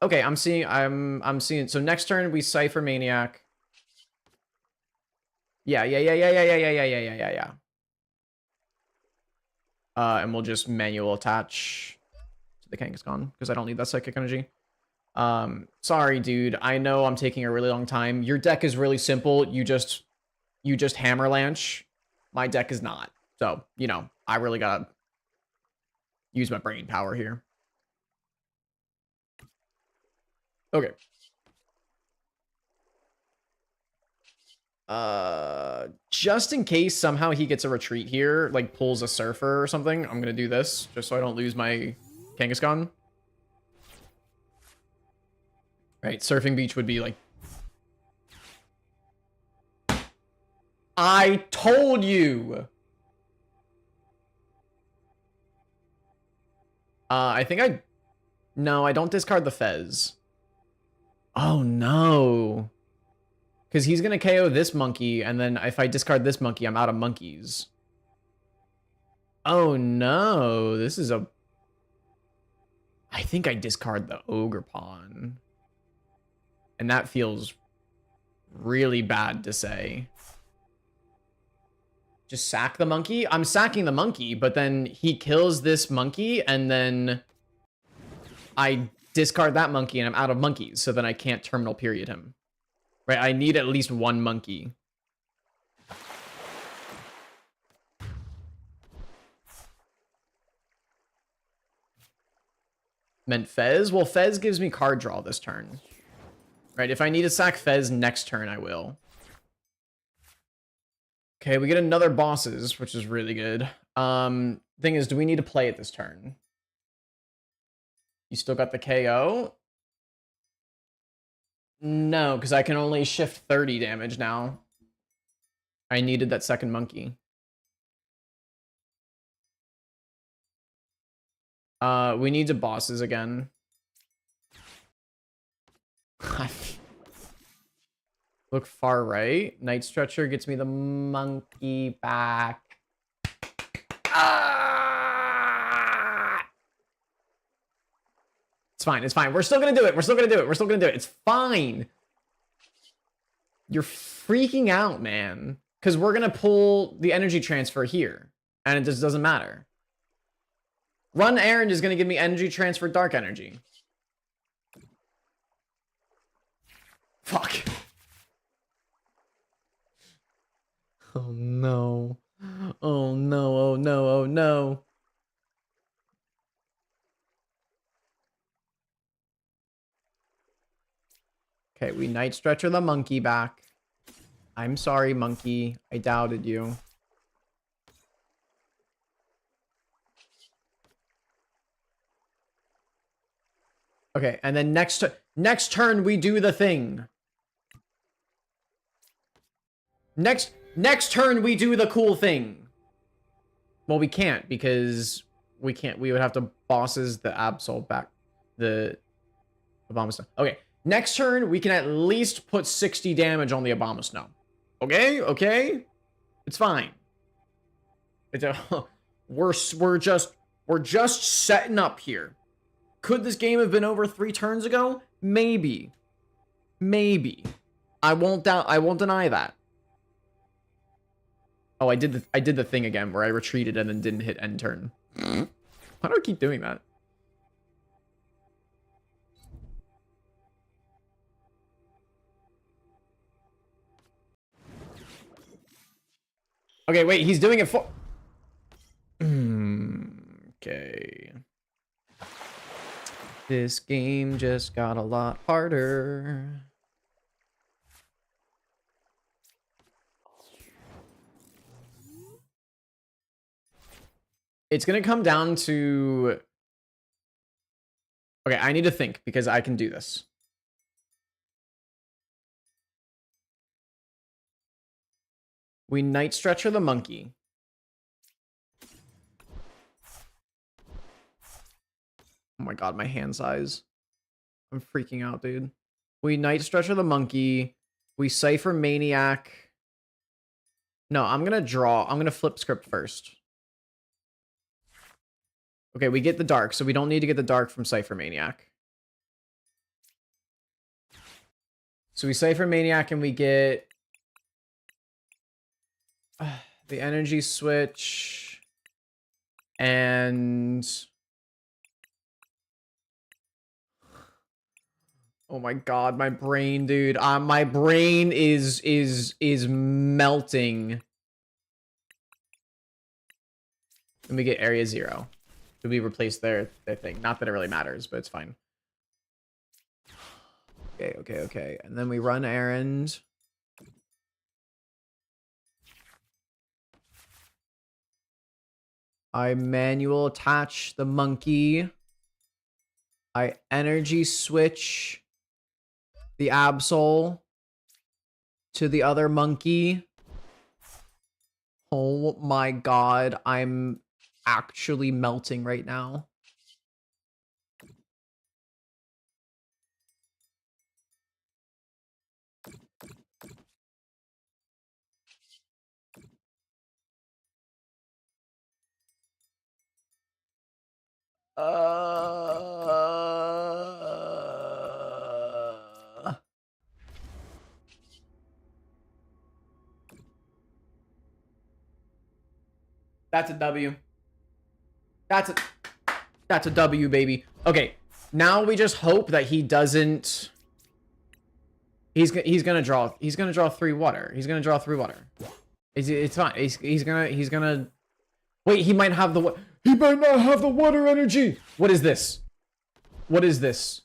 Speaker 1: Okay, I'm seeing... So next turn, we Cypher Maniac. Yeah. And we'll just manual attach to the Kangaskhan because I don't need that psychic energy. Sorry, dude. I know I'm taking a really long time. Your deck is really simple. You just hammer lanch. My deck is not. So, you know, I really gotta use my brain power here. Okay. Just in case somehow he gets a retreat here, like pulls a Surfer or something, I'm gonna do this just so I don't lose my Kangaskhan. Right, Surfing Beach would be like... I told you! I think I... No, I don't discard the Fez. Oh, no. Because he's going to KO this monkey, and then if I discard this monkey, I'm out of monkeys. Oh, no. This is a... I think I discard the Ogre Pawn. And that feels really bad to say. Just sack the monkey? I'm sacking the monkey, but then he kills this monkey, and then I discard that monkey, and I'm out of monkeys, so then I can't terminal period him. Right, I need at least one monkey. Meant Fez? Well, Fez gives me card draw this turn. Right, if I need to sack Fez next turn, I will. Okay, we get another bosses, which is really good. Thing is, do we need to play it this turn? You still got the KO? No, because I can only shift 30 damage now. I needed that second monkey. We need to bosses again. Look far right. Night Stretcher gets me the monkey back. Ah! It's fine. It's fine. We're still gonna do it. We're still gonna do it. We're still gonna do it. It's fine. You're freaking out, man. Because we're gonna pull the energy transfer here. And it just doesn't matter. Run Errand is gonna give me energy transfer dark energy. Fuck. Oh no. Oh no, oh no, oh no. Okay, we Night Stretcher the monkey back. I'm sorry, monkey. I doubted you. Okay, and then next turn we do the thing. Next turn we do the cool thing. Well, we can't because we would have to bosses the Absol back the Abomasnow. Okay, next turn we can at least put 60 damage on the Abomasnow. Okay? Okay? It's fine. It's a, we're just setting up here. Could this game have been over 3 turns ago? Maybe. Maybe. I won't deny that. Oh, I did the thing again where I retreated and then didn't hit end turn. Why do I keep doing that? Okay, wait, he's doing it for... Okay. This game just got a lot harder. It's gonna come down to... Okay, I need to think because I can do this. We Night Stretcher the monkey. Oh my god, my hand size. I'm freaking out, dude. We Night Stretcher the monkey. We Cypher Maniac. No, I'm gonna draw. I'm gonna flip script first. Okay, we get the dark, so we don't need to get the dark from Cypher Maniac. So we Cypher Maniac and we get The energy switch and oh my god, my brain, dude. My brain is melting. Let me get area 0. Did we replace their thing? Not that it really matters, but it's fine. Okay. And then we run errand. I manual attach the monkey. I energy switch the Absol to the other monkey. Oh my god, I'm actually melting right now. That's a W. That's a W, baby. Okay, now we just hope that he doesn't. He's gonna draw 3 water. He's gonna draw 3 water. It's fine. He's gonna. Wait, he might have the. He might not have the water energy. What is this? What is this?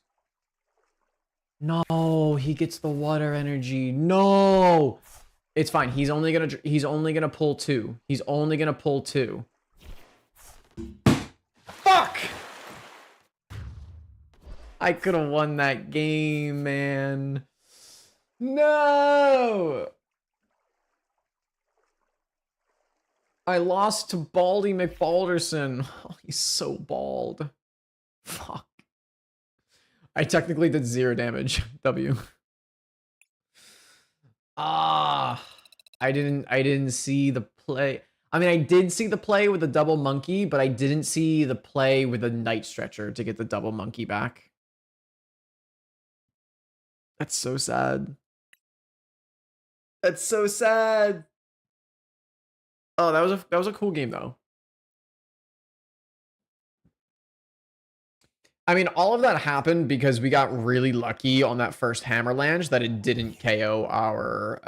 Speaker 1: No, he gets the water energy. No, it's fine. He's only gonna pull 2. He's only gonna pull 2. Fuck! I could have won that game, man. No! I lost to Baldy McBalderson. Oh, he's so bald. Fuck. I technically did 0 damage. W. I didn't see the play. I mean, I did see the play with the double monkey, but I didn't see the play with the night stretcher to get the double monkey back. That's so sad. That's so sad. Oh, that was a cool game though. I mean, all of that happened because we got really lucky on that first Hammerlange that it didn't KO our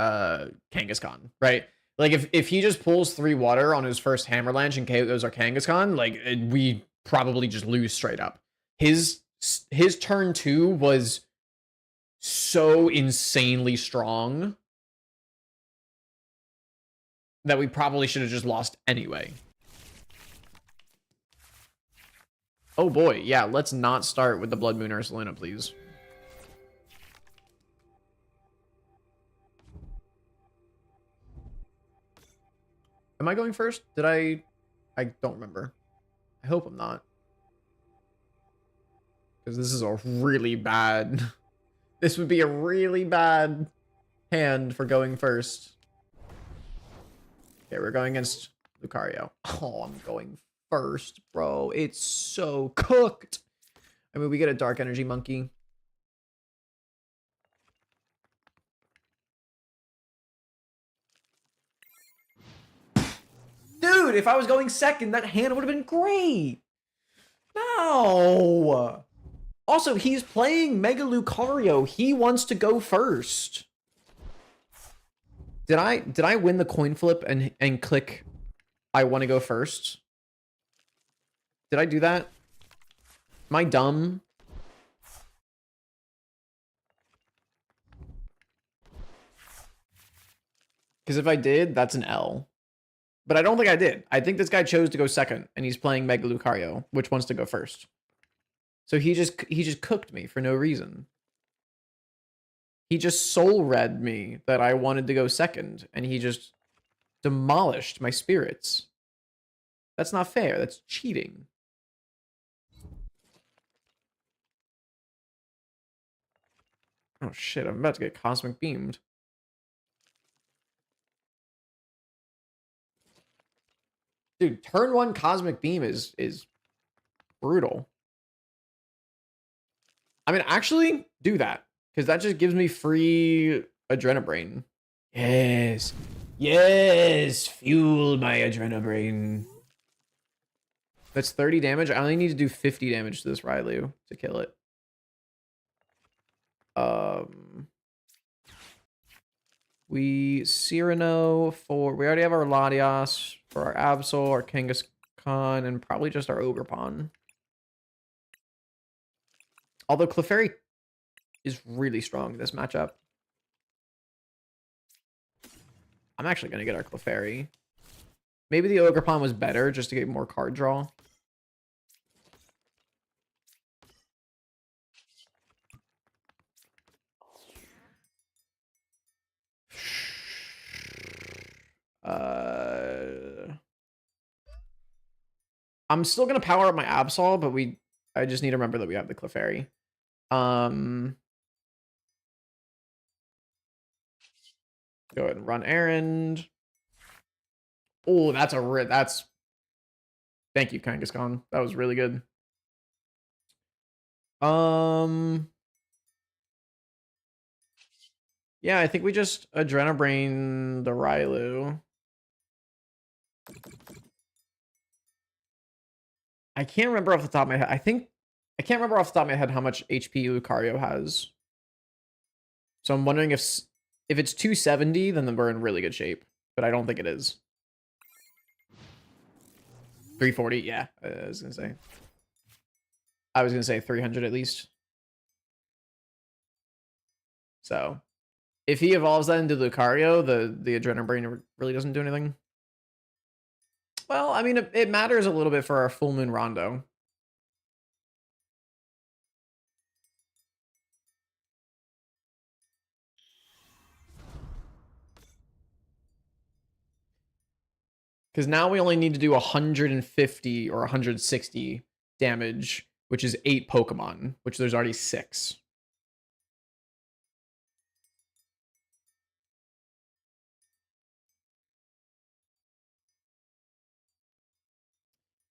Speaker 1: Kangaskhan, right? Like if he just pulls 3 water on his first Hammerlange and KOs our Kangaskhan, like we probably just lose straight up. His turn 2 was so insanely strong that we probably should have just lost anyway. Oh boy, yeah, let's not start with the Blood Moon Ursulina, please. Am I going first? Did I don't remember. I hope I'm not. Because this is a really bad... This would be a really bad hand for going first. Okay, we're going against Lucario. Oh, I'm going first, bro. It's so cooked. I mean, we get a Dark Energy Monkey. Dude, if I was going second, that hand would have been great. No. Also, he's playing Mega Lucario. He wants to go first. Did I win the coin flip and click I want to go first? Did I do that? Am I dumb? Because if I did, that's an L. But I don't think I did. I think this guy chose to go second, and he's playing Mega Lucario, which wants to go first. So he just cooked me for no reason. He just soul read me that I wanted to go second, and he just demolished my spirits. That's not fair. That's cheating. Oh shit, I'm about to get cosmic beamed. Dude, turn 1 cosmic beam is brutal. I mean, actually, do that. Because that just gives me free Adrenabrain. Yes. Yes, fuel my adrenaline. That's 30 damage. I only need to do 50 damage to this Railu to kill it. We Cyrano for... We already have our Latias for our Absol, our Kangaskhan, and probably just our Ogerpon. Although Clefairy is really strong in this matchup. I'm actually going to get our Clefairy. Maybe the Ogerpon was better just to get more card draw. I'm still going to power up my Absol, but I just need to remember that we have the Clefairy. Go ahead and run errand. Oh, that's... Thank you, Kangaskhan. That was really good. Yeah, I think we just Adrenabrain the Railu. I can't remember off the top of my head. I can't remember off the top of my head how much HP Lucario has. So I'm wondering if it's 270, then we're in really good shape. But I don't think it is. 340, yeah. I was gonna say 300 at least. So if he evolves that into Lucario, the Adrenabrain really doesn't do anything. Well, I mean, it matters a little bit for our Full Moon Rondo. Because now we only need to do 150 or 160 damage, which is 8 Pokemon, which there's already 6.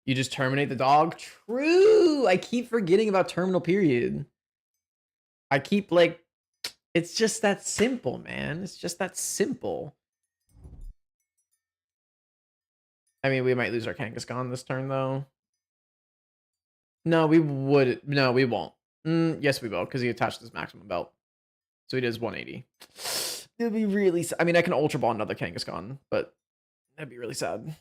Speaker 1: You just terminate the dog? True! I keep forgetting about terminal period. I keep, like... It's just that simple, man. It's just that simple. I mean, we might lose our Kangaskhan this turn, though. No, we would... No, we won't. Yes, we will, because he attached his maximum belt. So he does 180. It'd be really... I mean, I can Ultra Ball another Kangaskhan, but that'd be really sad.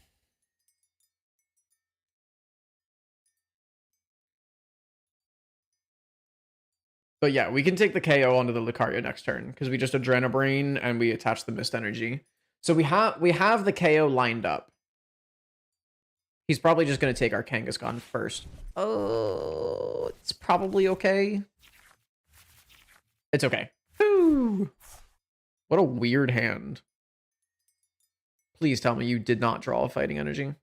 Speaker 1: But yeah, we can take the KO onto the Lucario next turn because we just Adrenabrain and we attach the Mist Energy. So we have the KO lined up. He's probably just going to take our Kangaskhan first. Oh, it's probably okay. It's okay. Whew. What a weird hand. Please tell me you did not draw a Fighting Energy.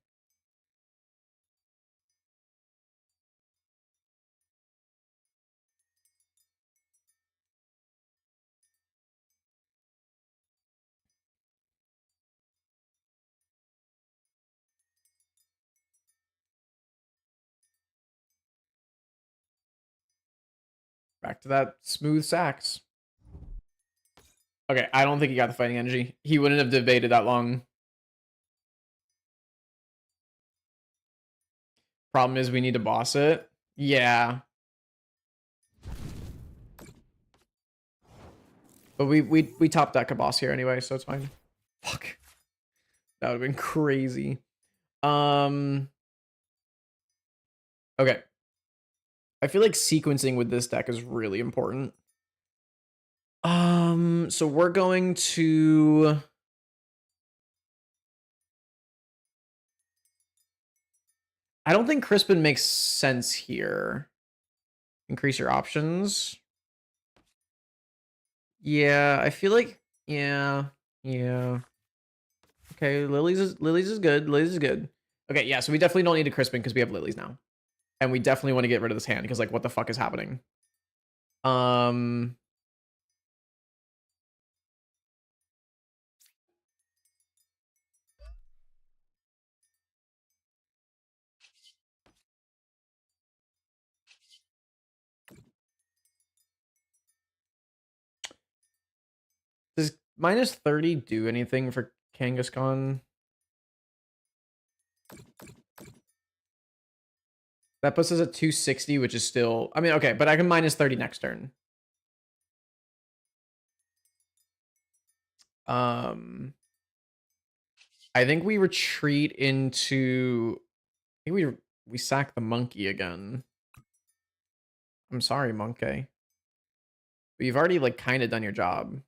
Speaker 1: Back to that smooth sax. Okay, I don't think he got the Fighting Energy. He wouldn't have debated that long. Problem is we need to boss it. Yeah. But we top deck a boss here anyway, so it's fine. Fuck. That would have been crazy. Okay. I feel like sequencing with this deck is really important. So we're going to... I don't think Crispin makes sense here. Increase your options. Yeah, I feel like... Yeah. Okay, Lily's is good. Lily's is good. Okay, yeah, so we definitely don't need a Crispin because we have Lilies now. And we definitely want to get rid of this hand because, like, what the fuck is happening? Does minus 30 do anything for Kangaskhan. That puts us at 260, which is still... I mean, okay, but I can minus 30 next turn. I think we retreat into... I think we sack the monkey again. I'm sorry, monkey. But you've already, like, kind of done your job.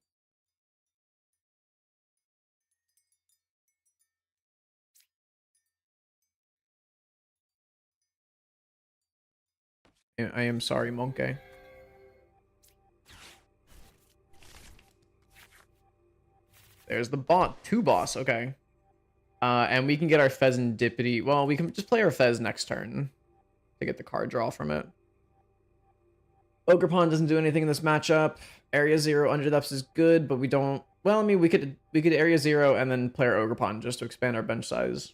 Speaker 1: I am sorry, monkey. There's the bot. 2 boss. Okay. And we can get our Pheasantipity. Well, we can just play our Fez next turn to get the card draw from it. Ogerpon doesn't do anything in this matchup. Area 0 under depths is good, but we don't... Well, I mean, we could Area 0 and then play our Ogerpon just to expand our bench size.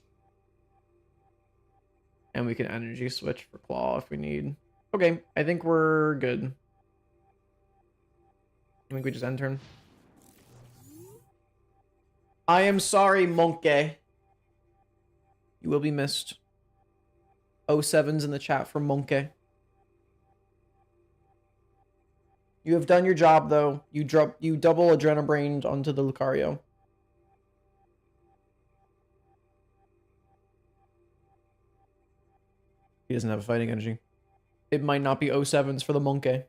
Speaker 1: And we can energy switch for Claw if we need. Okay, I think we're good. I think we just end turn. I am sorry, monkey. You will be missed. 07's in the chat for monkey. You have done your job, though. You double Adrenabrained onto the Lucario. He doesn't have a fighting energy. It might not be 07's for the monkey.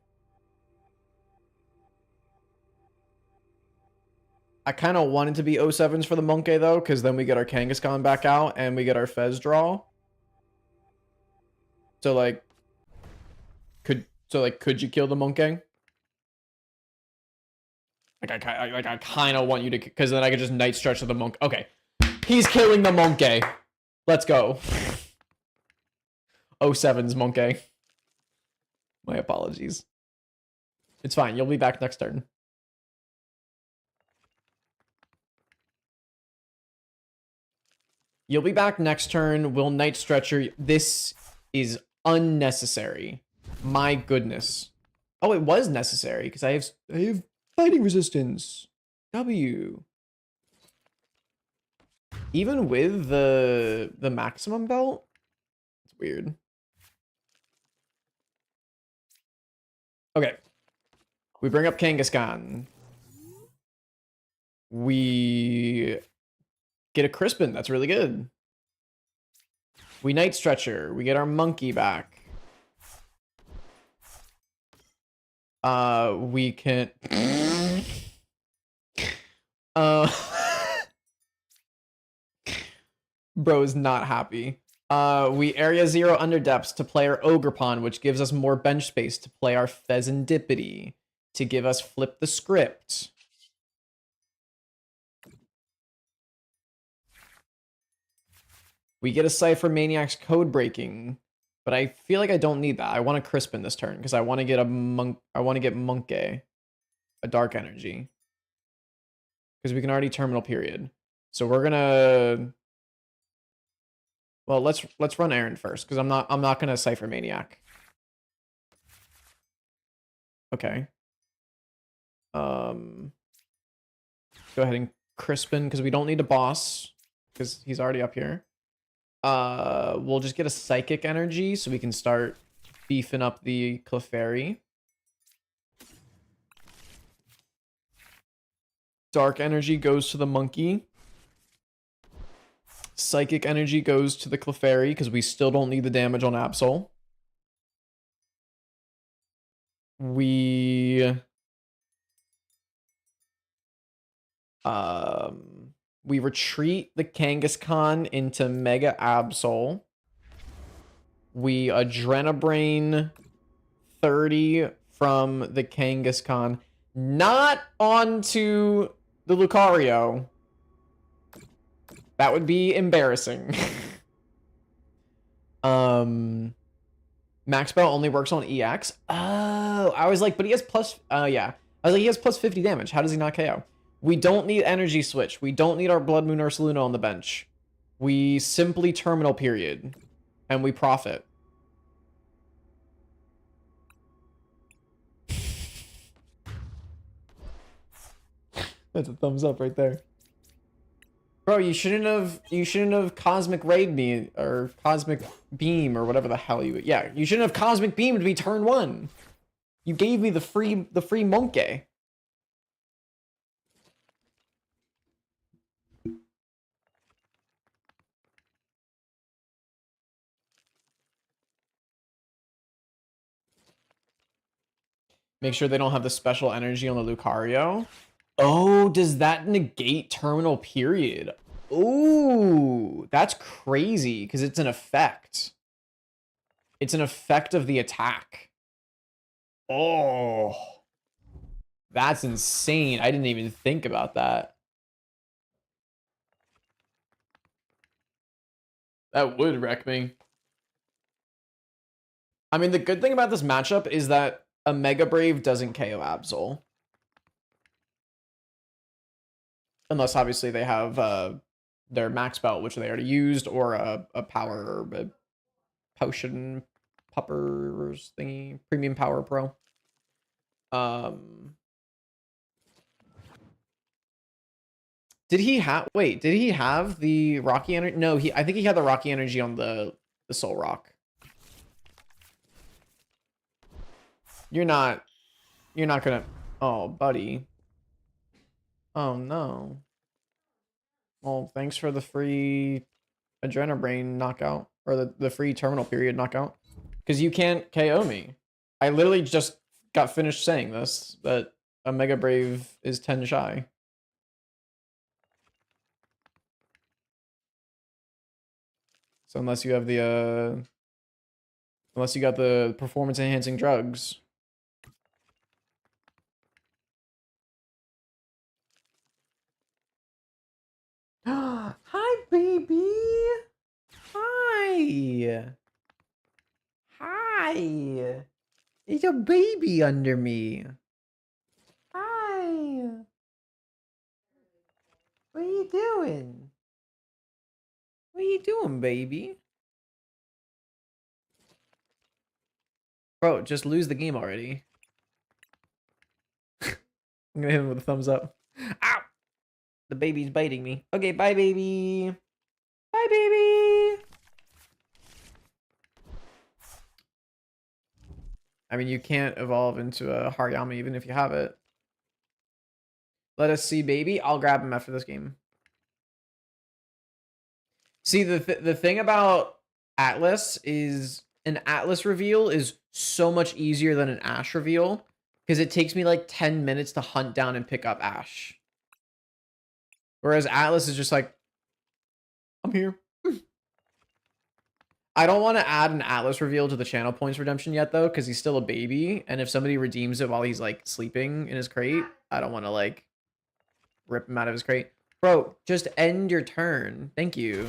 Speaker 1: I kind of want it to be 07's for the monkey, though, because then we get our Kangaskhan back out and we get our Fez draw. So, like, could you kill the monkey? I kind of want you to, because then I could just Night Stretch to the monkey. Okay, he's killing the monkey. Let's go. 07's monkey. My apologies. It's fine. You'll be back next turn. You'll be back next turn. We'll Night Stretcher. This is unnecessary. My goodness. Oh, it was necessary because I have fighting resistance. W. Even with the maximum belt? It's weird. Okay. We bring up Kangaskhan. We get a Crispin. That's really good. We Night Stretcher. We get our monkey back. We can... Bro is not happy. We Area 0 under depths to play our Ogerpon, which gives us more bench space to play our Pheasantipity, to give us Flip the Script. We get a Cypher Maniac's Code Breaking, but I feel like I don't need that. I want to Crispin this turn because I want to get I want to get Monkey, a Dark Energy, because we can already Terminal Period. So we're gonna. Well, let's run Aaron first because I'm not gonna Cypher Maniac. Okay. Go ahead and Crispin because we don't need a boss because he's already up here. We'll just get a Psychic Energy so we can start beefing up the Clefairy. Dark Energy goes to the Monkey. Psychic Energy goes to the Clefairy because we still don't need the damage on Absol. We retreat the Kangaskhan into Mega Absol. We Adrenabrain 30 from the Kangaskhan. Not onto the Lucario. That would be embarrassing. Max Bell only works on EX. Oh, I was like, but he has plus... yeah. I was like, he has plus 50 damage. How does he not KO? We don't need Energy Switch. We don't need our Blood Moon Ursaluna on the bench. We simply Terminal Period. And we profit. That's a thumbs up right there. Bro, you shouldn't have cosmic raid me or cosmic beam or whatever the hell you yeah, you shouldn't have cosmic beamed me turn 1. You gave me the free monkey. Make sure they don't have the special energy on the Lucario. Oh, does that negate terminal period? Ooh, that's crazy because it's an effect. It's an effect of the attack. Oh, that's insane. I didn't even think about that. That would wreck me. I mean, the good thing about this matchup is that a Mega Brave doesn't KO Absol. Unless, obviously, they have their max belt, which they already used, or a power a potion puppers thingy, premium power pro. Did he have wait, did he have the Rocky energy? No, I think he had the Rocky energy on the Soul Rock. You're not gonna oh buddy. Oh no. Well, thanks for the free Adrenabrain knockout. Or the free terminal period knockout. Because you can't KO me. I literally just got finished saying this, that a Mega Brave is 10 shy. So unless you have the unless you got the performance enhancing drugs. Hi, baby. Hi. Hi. It's a baby under me. Hi. What are you doing? What are you doing, baby? Bro, just lose the game already. I'm gonna hit him with a thumbs up. Ow! The baby's biting me. Okay, bye, baby. Bye, baby. I mean, you can't evolve into a Hariyama even if you have it. Let us see, baby. I'll grab him after this game. See, the thing about Atlas is an Atlas reveal is so much easier than an Ash reveal because it takes me like 10 minutes to hunt down and pick up Ash. Whereas Atlas is just like, I'm here. I don't want to add an Atlas reveal to the channel points redemption yet, though, because he's still a baby. And if somebody redeems it while he's, like, sleeping in his crate, I don't want to, like, rip him out of his crate. Bro, just end your turn. Thank you.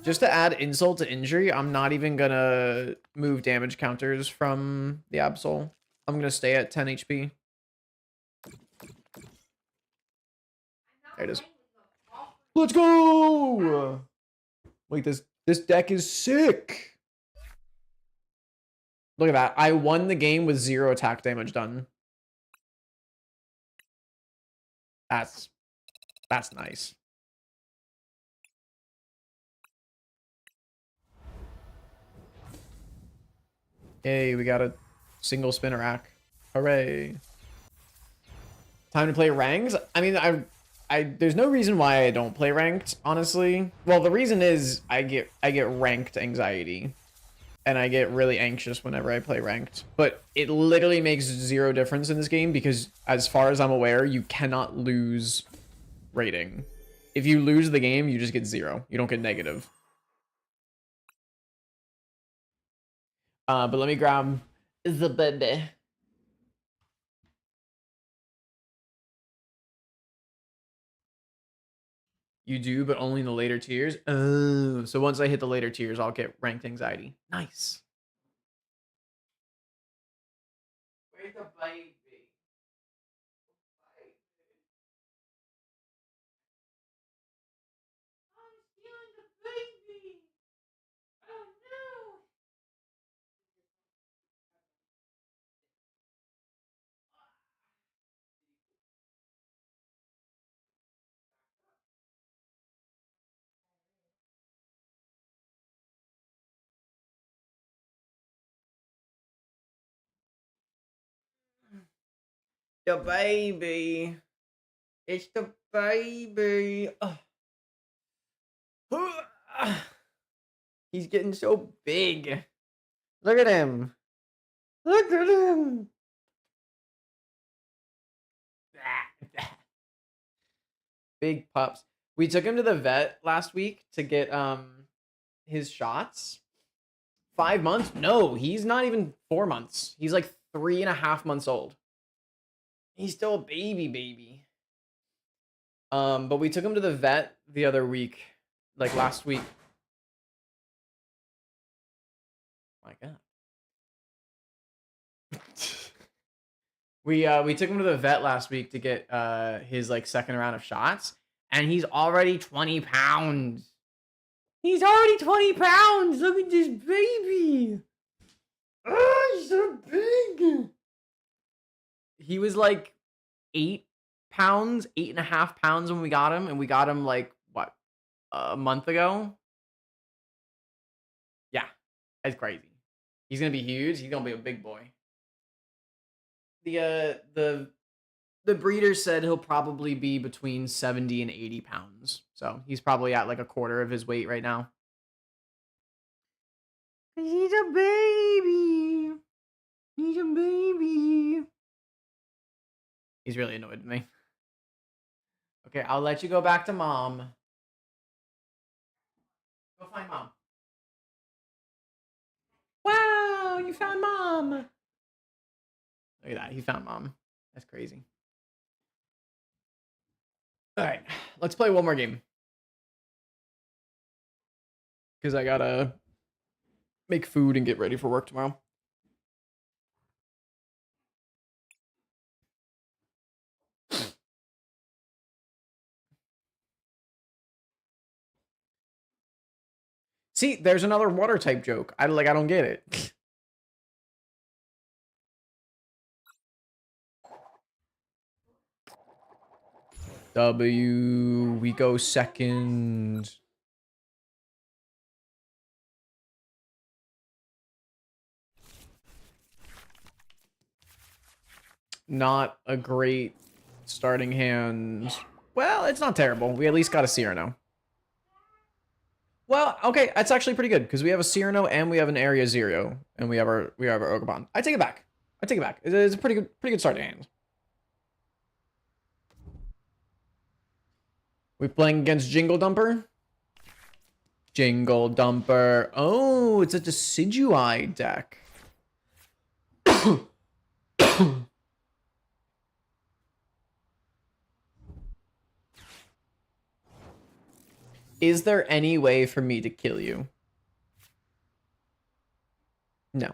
Speaker 1: Just to add insult to injury, I'm not even going to move damage counters from the Absol. I'm going to stay at 10 HP. There it is. Let's go! Wait, this deck is sick. Look at that. I won the game with 0 attack damage done. That's nice. Hey, we got a single spinner rack. Hooray. Time to play ranks? I mean, there's no reason why I don't play ranked, honestly. Well, the reason is I get ranked anxiety. And I get really anxious whenever I play ranked. But it literally makes 0 difference in this game because as far as I'm aware, you cannot lose rating. If you lose the game, you just get 0. You don't get negative. But let me grab the baby. You do, but only in the later tiers. Oh, so once I hit the later tiers, I'll get ranked anxiety. Nice. Where's the baby? I'm stealing the baby. Oh no. The baby. It's the baby. He's getting so big. Look at him. Look at him. Big pups. We took him to the vet last week to get his shots. 5 months? No, he's not even 4 months. He's like 3.5 months old. He's still a baby. But we took him to the vet the other week, like last week. My God. We took him to the vet last week to get his like second round of shots, and he's already 20 pounds. He's already 20 pounds. Look at this baby. Oh, he's so big. He was like 8 pounds, 8.5 pounds when we got him, and we got him like what, a month ago? Yeah, that's crazy. He's gonna be huge. He's gonna be a big boy. The breeder said he'll probably be between 70 and 80 pounds. So he's probably at like a quarter of his weight right now. He's a baby. He's a baby. He's really annoyed with me. Okay, I'll let you go back to mom. Go find mom. Wow, you found mom. Look at that. He found mom. That's crazy. All right, let's play one more game. Because I gotta make food and get ready for work tomorrow. See, there's another water type joke. I don't get it. W, we go second. Not a great starting hand. Well, it's not terrible. We at least got a Cyrano. Well, okay, that's actually pretty good because we have a Cyrano and we have an Area Zero, and we have our Ogerpon. I take it back. It's a pretty good starting hand. We playing against Jingle Dumper? Jingle Dumper. Oh, it's a Decidueye deck. Is there any way for me to kill you? No.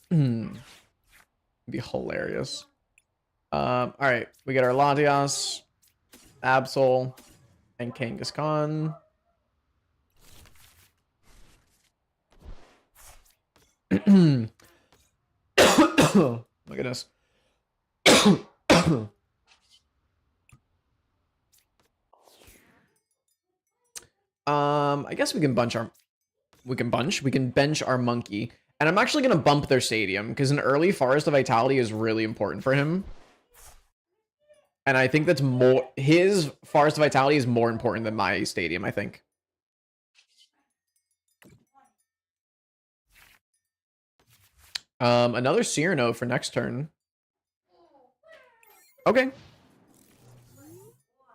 Speaker 1: It'd be hilarious. All right, we got our Latias, Absol, and Kangaskhan. Oh my goodness. I guess we can bench our monkey. And I'm actually gonna bump their stadium because an early Forest of Vitality is really important for him. And I think that's more, his Forest of Vitality is more important than my stadium, I think. Another Cyrano for next turn. Okay.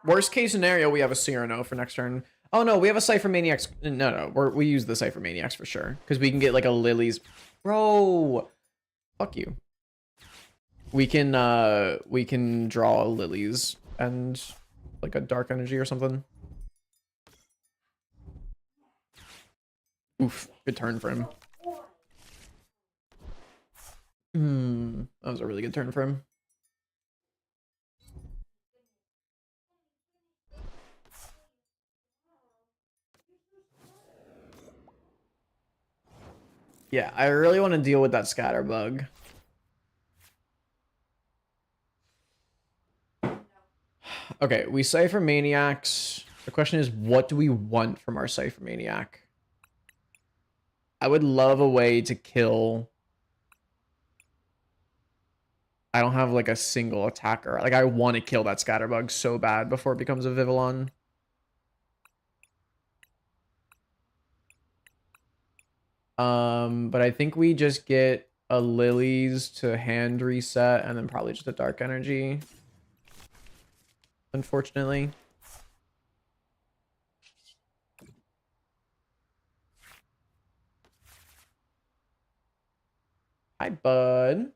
Speaker 1: Worst case scenario, we have a Cyrano for next turn. Oh no, we have a Cypher Maniacs. No, we use the Cypher Maniacs for sure because we can get like a Lily's. Bro, fuck you. We can draw Lilies and like a Dark Energy or something. Oof, good turn for him. That was a really good turn for him. Yeah, I really want to deal with that Scatterbug. Okay, we Cypher Maniacs. The question is, what do we want from our Cypher Maniac? I would love a way to kill I don't have like a single attacker. Like I want to kill that Scatterbug so bad before it becomes a Vivillon. But I think we just get a Lilies to hand reset and then probably just a Dark Energy. Unfortunately. Hi, bud.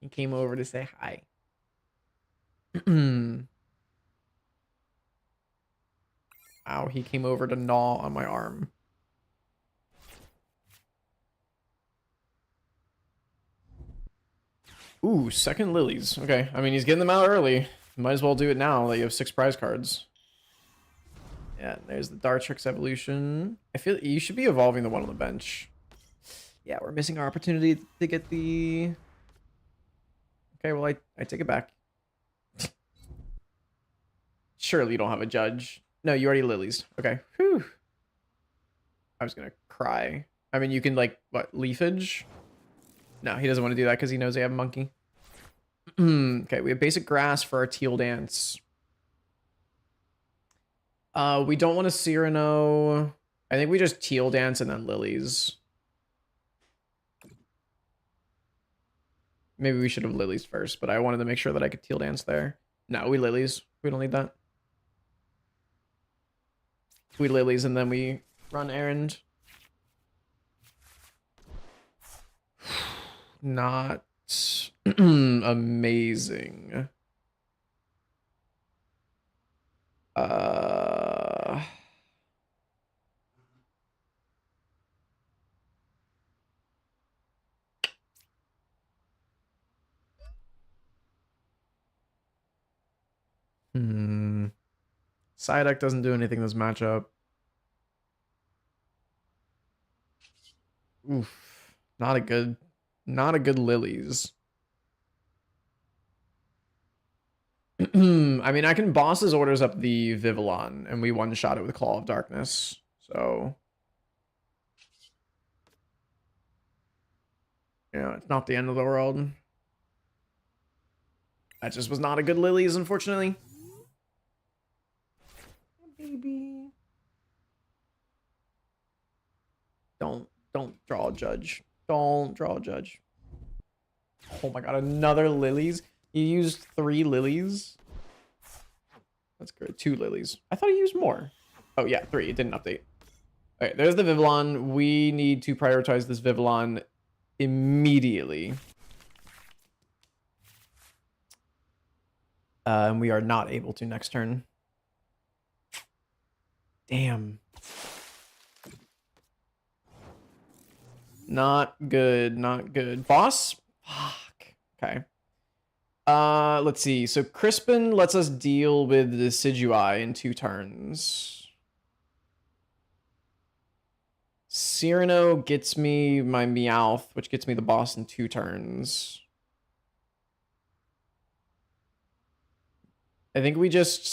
Speaker 1: He came over to say hi. Ow, he came over to gnaw on my arm. Ooh, second Lilies. Okay, I mean, he's getting them out early. Might as well do it now that you have 6 prize cards. Yeah, there's the Dartrix evolution. I feel you should be evolving the one on the bench. Yeah, we're missing our opportunity to get the... Okay, well, I take it back. Surely you don't have a judge. No, you already Lilies. Okay. Whew. I was gonna cry. I mean, you can, like, what, leafage? No, he doesn't want to do that because he knows they have a monkey. Okay, we have basic grass for our teal dance. We don't want to Cyrano. I think we just teal dance and then Lilies. Maybe we should have Lilies first, but I wanted to make sure that I could teal dance there. No, we Lilies. We don't need that. We Lilies and then we run errand. Not amazing. Psyduck doesn't do anything this matchup. Oof. Not a good Lilies. I mean, I can boss his orders up the Vivillon, and we one-shot it with Claw of Darkness. So... yeah, it's not the end of the world. That just was not a good Lilies, unfortunately. Baby. Don't draw a judge. Don't draw a judge. Oh my god, another Lilies? You used 3 Lilies? That's great. 2 Lilies. I thought he used more. Oh yeah, 3. It didn't update. Okay, there's the Vivillon. We need to prioritize this Vivillon immediately. And we are not able to next turn. Damn. Not good, not good. Boss? Fuck. Okay. Let's see. So Crispin lets us deal with the Decidueye in 2 turns. Cyrano gets me my Meowth, which gets me the boss in 2 turns. I think we just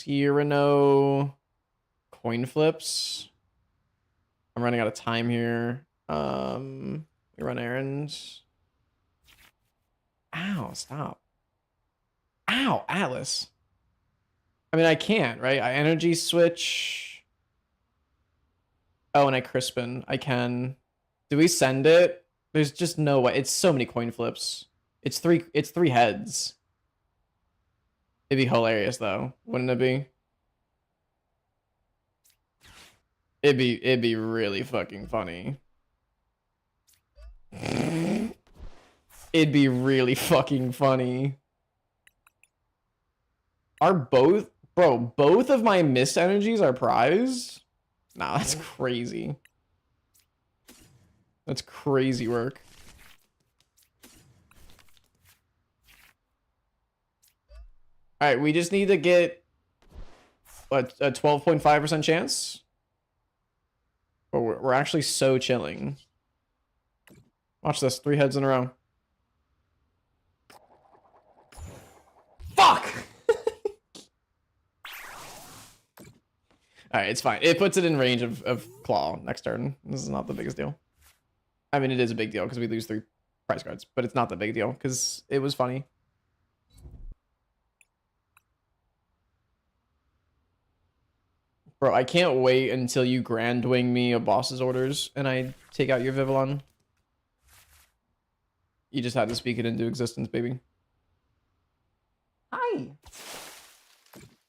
Speaker 1: Cyrano coin flips. I'm running out of time here. We run errands. Ow, stop. Ow, Atlas. I mean, I can't, right? I energy switch. Oh, and I Crispin. I can. Do we send it? There's just no way. It's so many coin flips. It's 3 heads. It'd be hilarious though, wouldn't it be? It'd be really fucking funny. It'd be really fucking funny. Are both... Bro, both of my mist energies are prized? Nah, that's crazy. That's crazy work. Alright, we just need to get... what, a 12.5% chance? But we're actually so chilling. Watch this. 3 heads in a row. Fuck! Alright, it's fine. It puts it in range of Claw next turn. This is not the biggest deal. I mean, it is a big deal because we lose 3 prize cards, but it's not the big deal because it was funny. Bro, I can't wait until you Grand Wing me a boss's orders and I take out your Vivillon. You just had to speak it into existence, baby. Hi.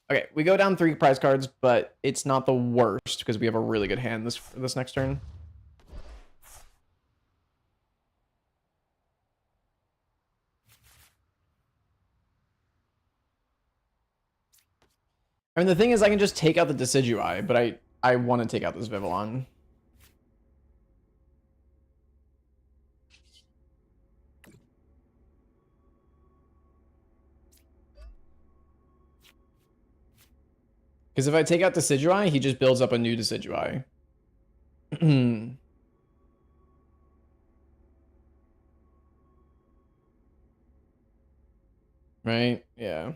Speaker 1: Okay, we go down 3 prize cards, but it's not the worst because we have a really good hand this next turn. I mean, the thing is, I can just take out the Decidueye, but I want to take out this Vivillon. Because if I take out Decidueye, he just builds up a new Decidueye. Right? Yeah.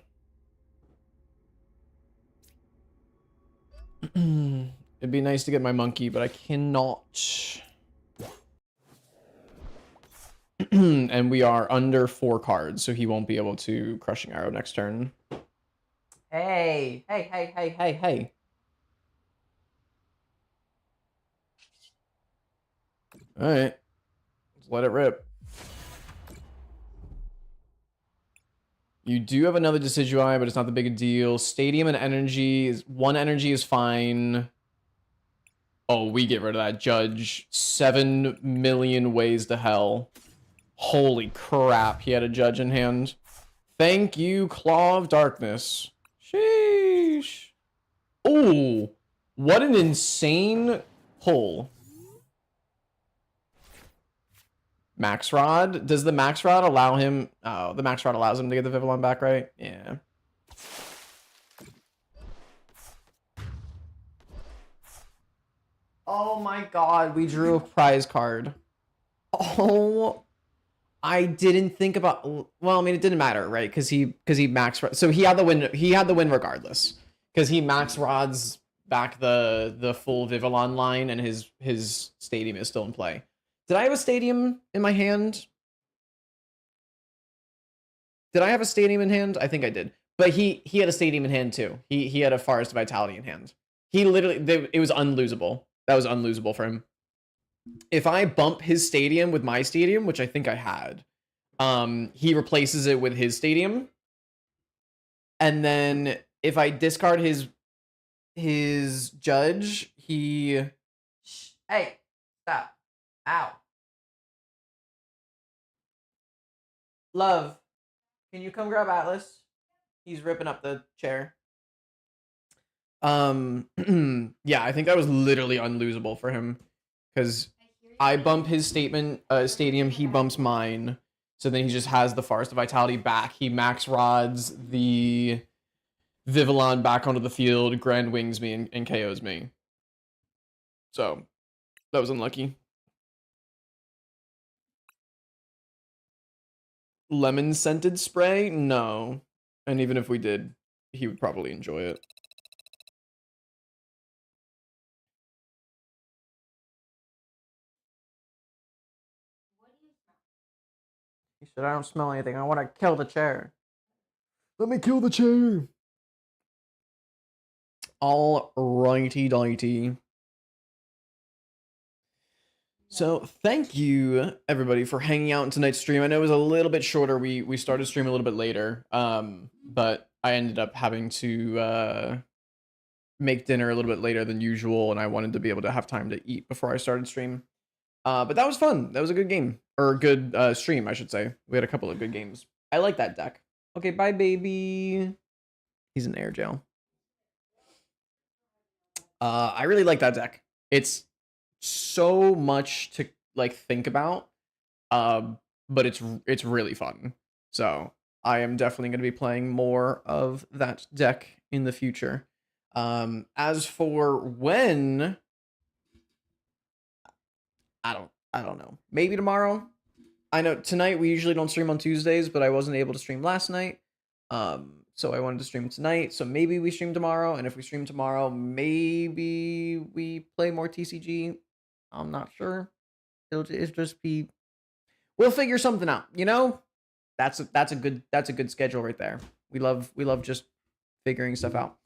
Speaker 1: It'd be nice to get my monkey, but I cannot. And we are under 4 cards, so he won't be able to Crushing Arrow next turn. Hey, hey, hey, hey, hey, hey. All right, let's let it rip. You do have another Decidueye, but it's not the big deal. Stadium and energy is 1 energy is fine. Oh, we get rid of that Judge. 7 million ways to hell. Holy crap, he had a Judge in hand. Thank you, Claw of Darkness. Sheesh. Ooh, what an insane pull. Max Rod? Does the Max Rod allow him... Oh, the Max Rod allows him to get the Vivillon back, right? Yeah. Oh my god, we drew a prize card. Oh, I didn't think about... Well, I mean, it didn't matter, right? Because he Max... So he had the win regardless. Because he Max Rods back the full Vivillon line, and his Stadium is still in play. Did I have a Stadium in my hand? Did I have a Stadium in hand? I think I did. But he had a Stadium in hand too. He had a Forest Vitality in hand. He literally... It was unlosable. That was unlosable for him. If I bump his Stadium with my Stadium, which I think I had, he replaces it with his Stadium. And then if I discard his Judge, he... Hey, stop. Ow. Love, can you come grab Atlas? He's ripping up the chair. Yeah, I think that was literally unlosable for him. Because I bump his Stadium, he bumps mine. So then he just has the Forest of Vitality back. He Max Rods the Vivillon back onto the field, Grand Wings me, and KOs me. So, that was unlucky. Lemon scented spray? No. And even if we did, he would probably enjoy it. He said, I don't smell anything. I want to kill the chair. Let me kill the chair. All righty dighty. So thank you everybody for hanging out in tonight's stream. I know it was a little bit shorter. We started stream a little bit later, but I ended up having to make dinner a little bit later than usual, and I wanted to be able to have time to eat before I started stream. But that was fun. That was a good game, or a good stream, I should say. We had a couple of good games. I like that deck. Okay, bye, baby. He's in air jail. I really like that deck. It's so much to like think about, but it's really fun. So I am definitely going to be playing more of that deck in the future. As for when, I don't know. Maybe tomorrow. I know tonight we usually don't stream on Tuesdays, but I wasn't able to stream last night. so I wanted to stream tonight. So maybe we stream tomorrow, and if we stream tomorrow, maybe we play more TCG. I'm not sure. It'll just be. We'll figure something out. You know, that's a good schedule right there. We love just figuring stuff out.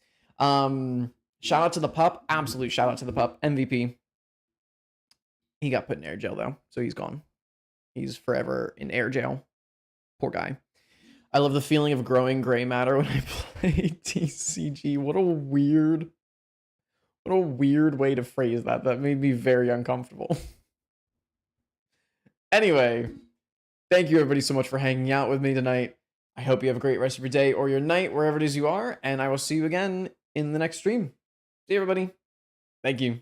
Speaker 1: Shout out to the pup. Absolute shout out to the pup. MVP. He got put in air jail though, so he's gone. He's forever in air jail. Poor guy. I love the feeling of growing gray matter when I play TCG. What a weird way to phrase that. That made me very uncomfortable. Anyway, thank you everybody so much for hanging out with me tonight. I hope you have a great rest of your day or your night, wherever it is you are, and I will see you again in the next stream. See you, everybody. Thank you.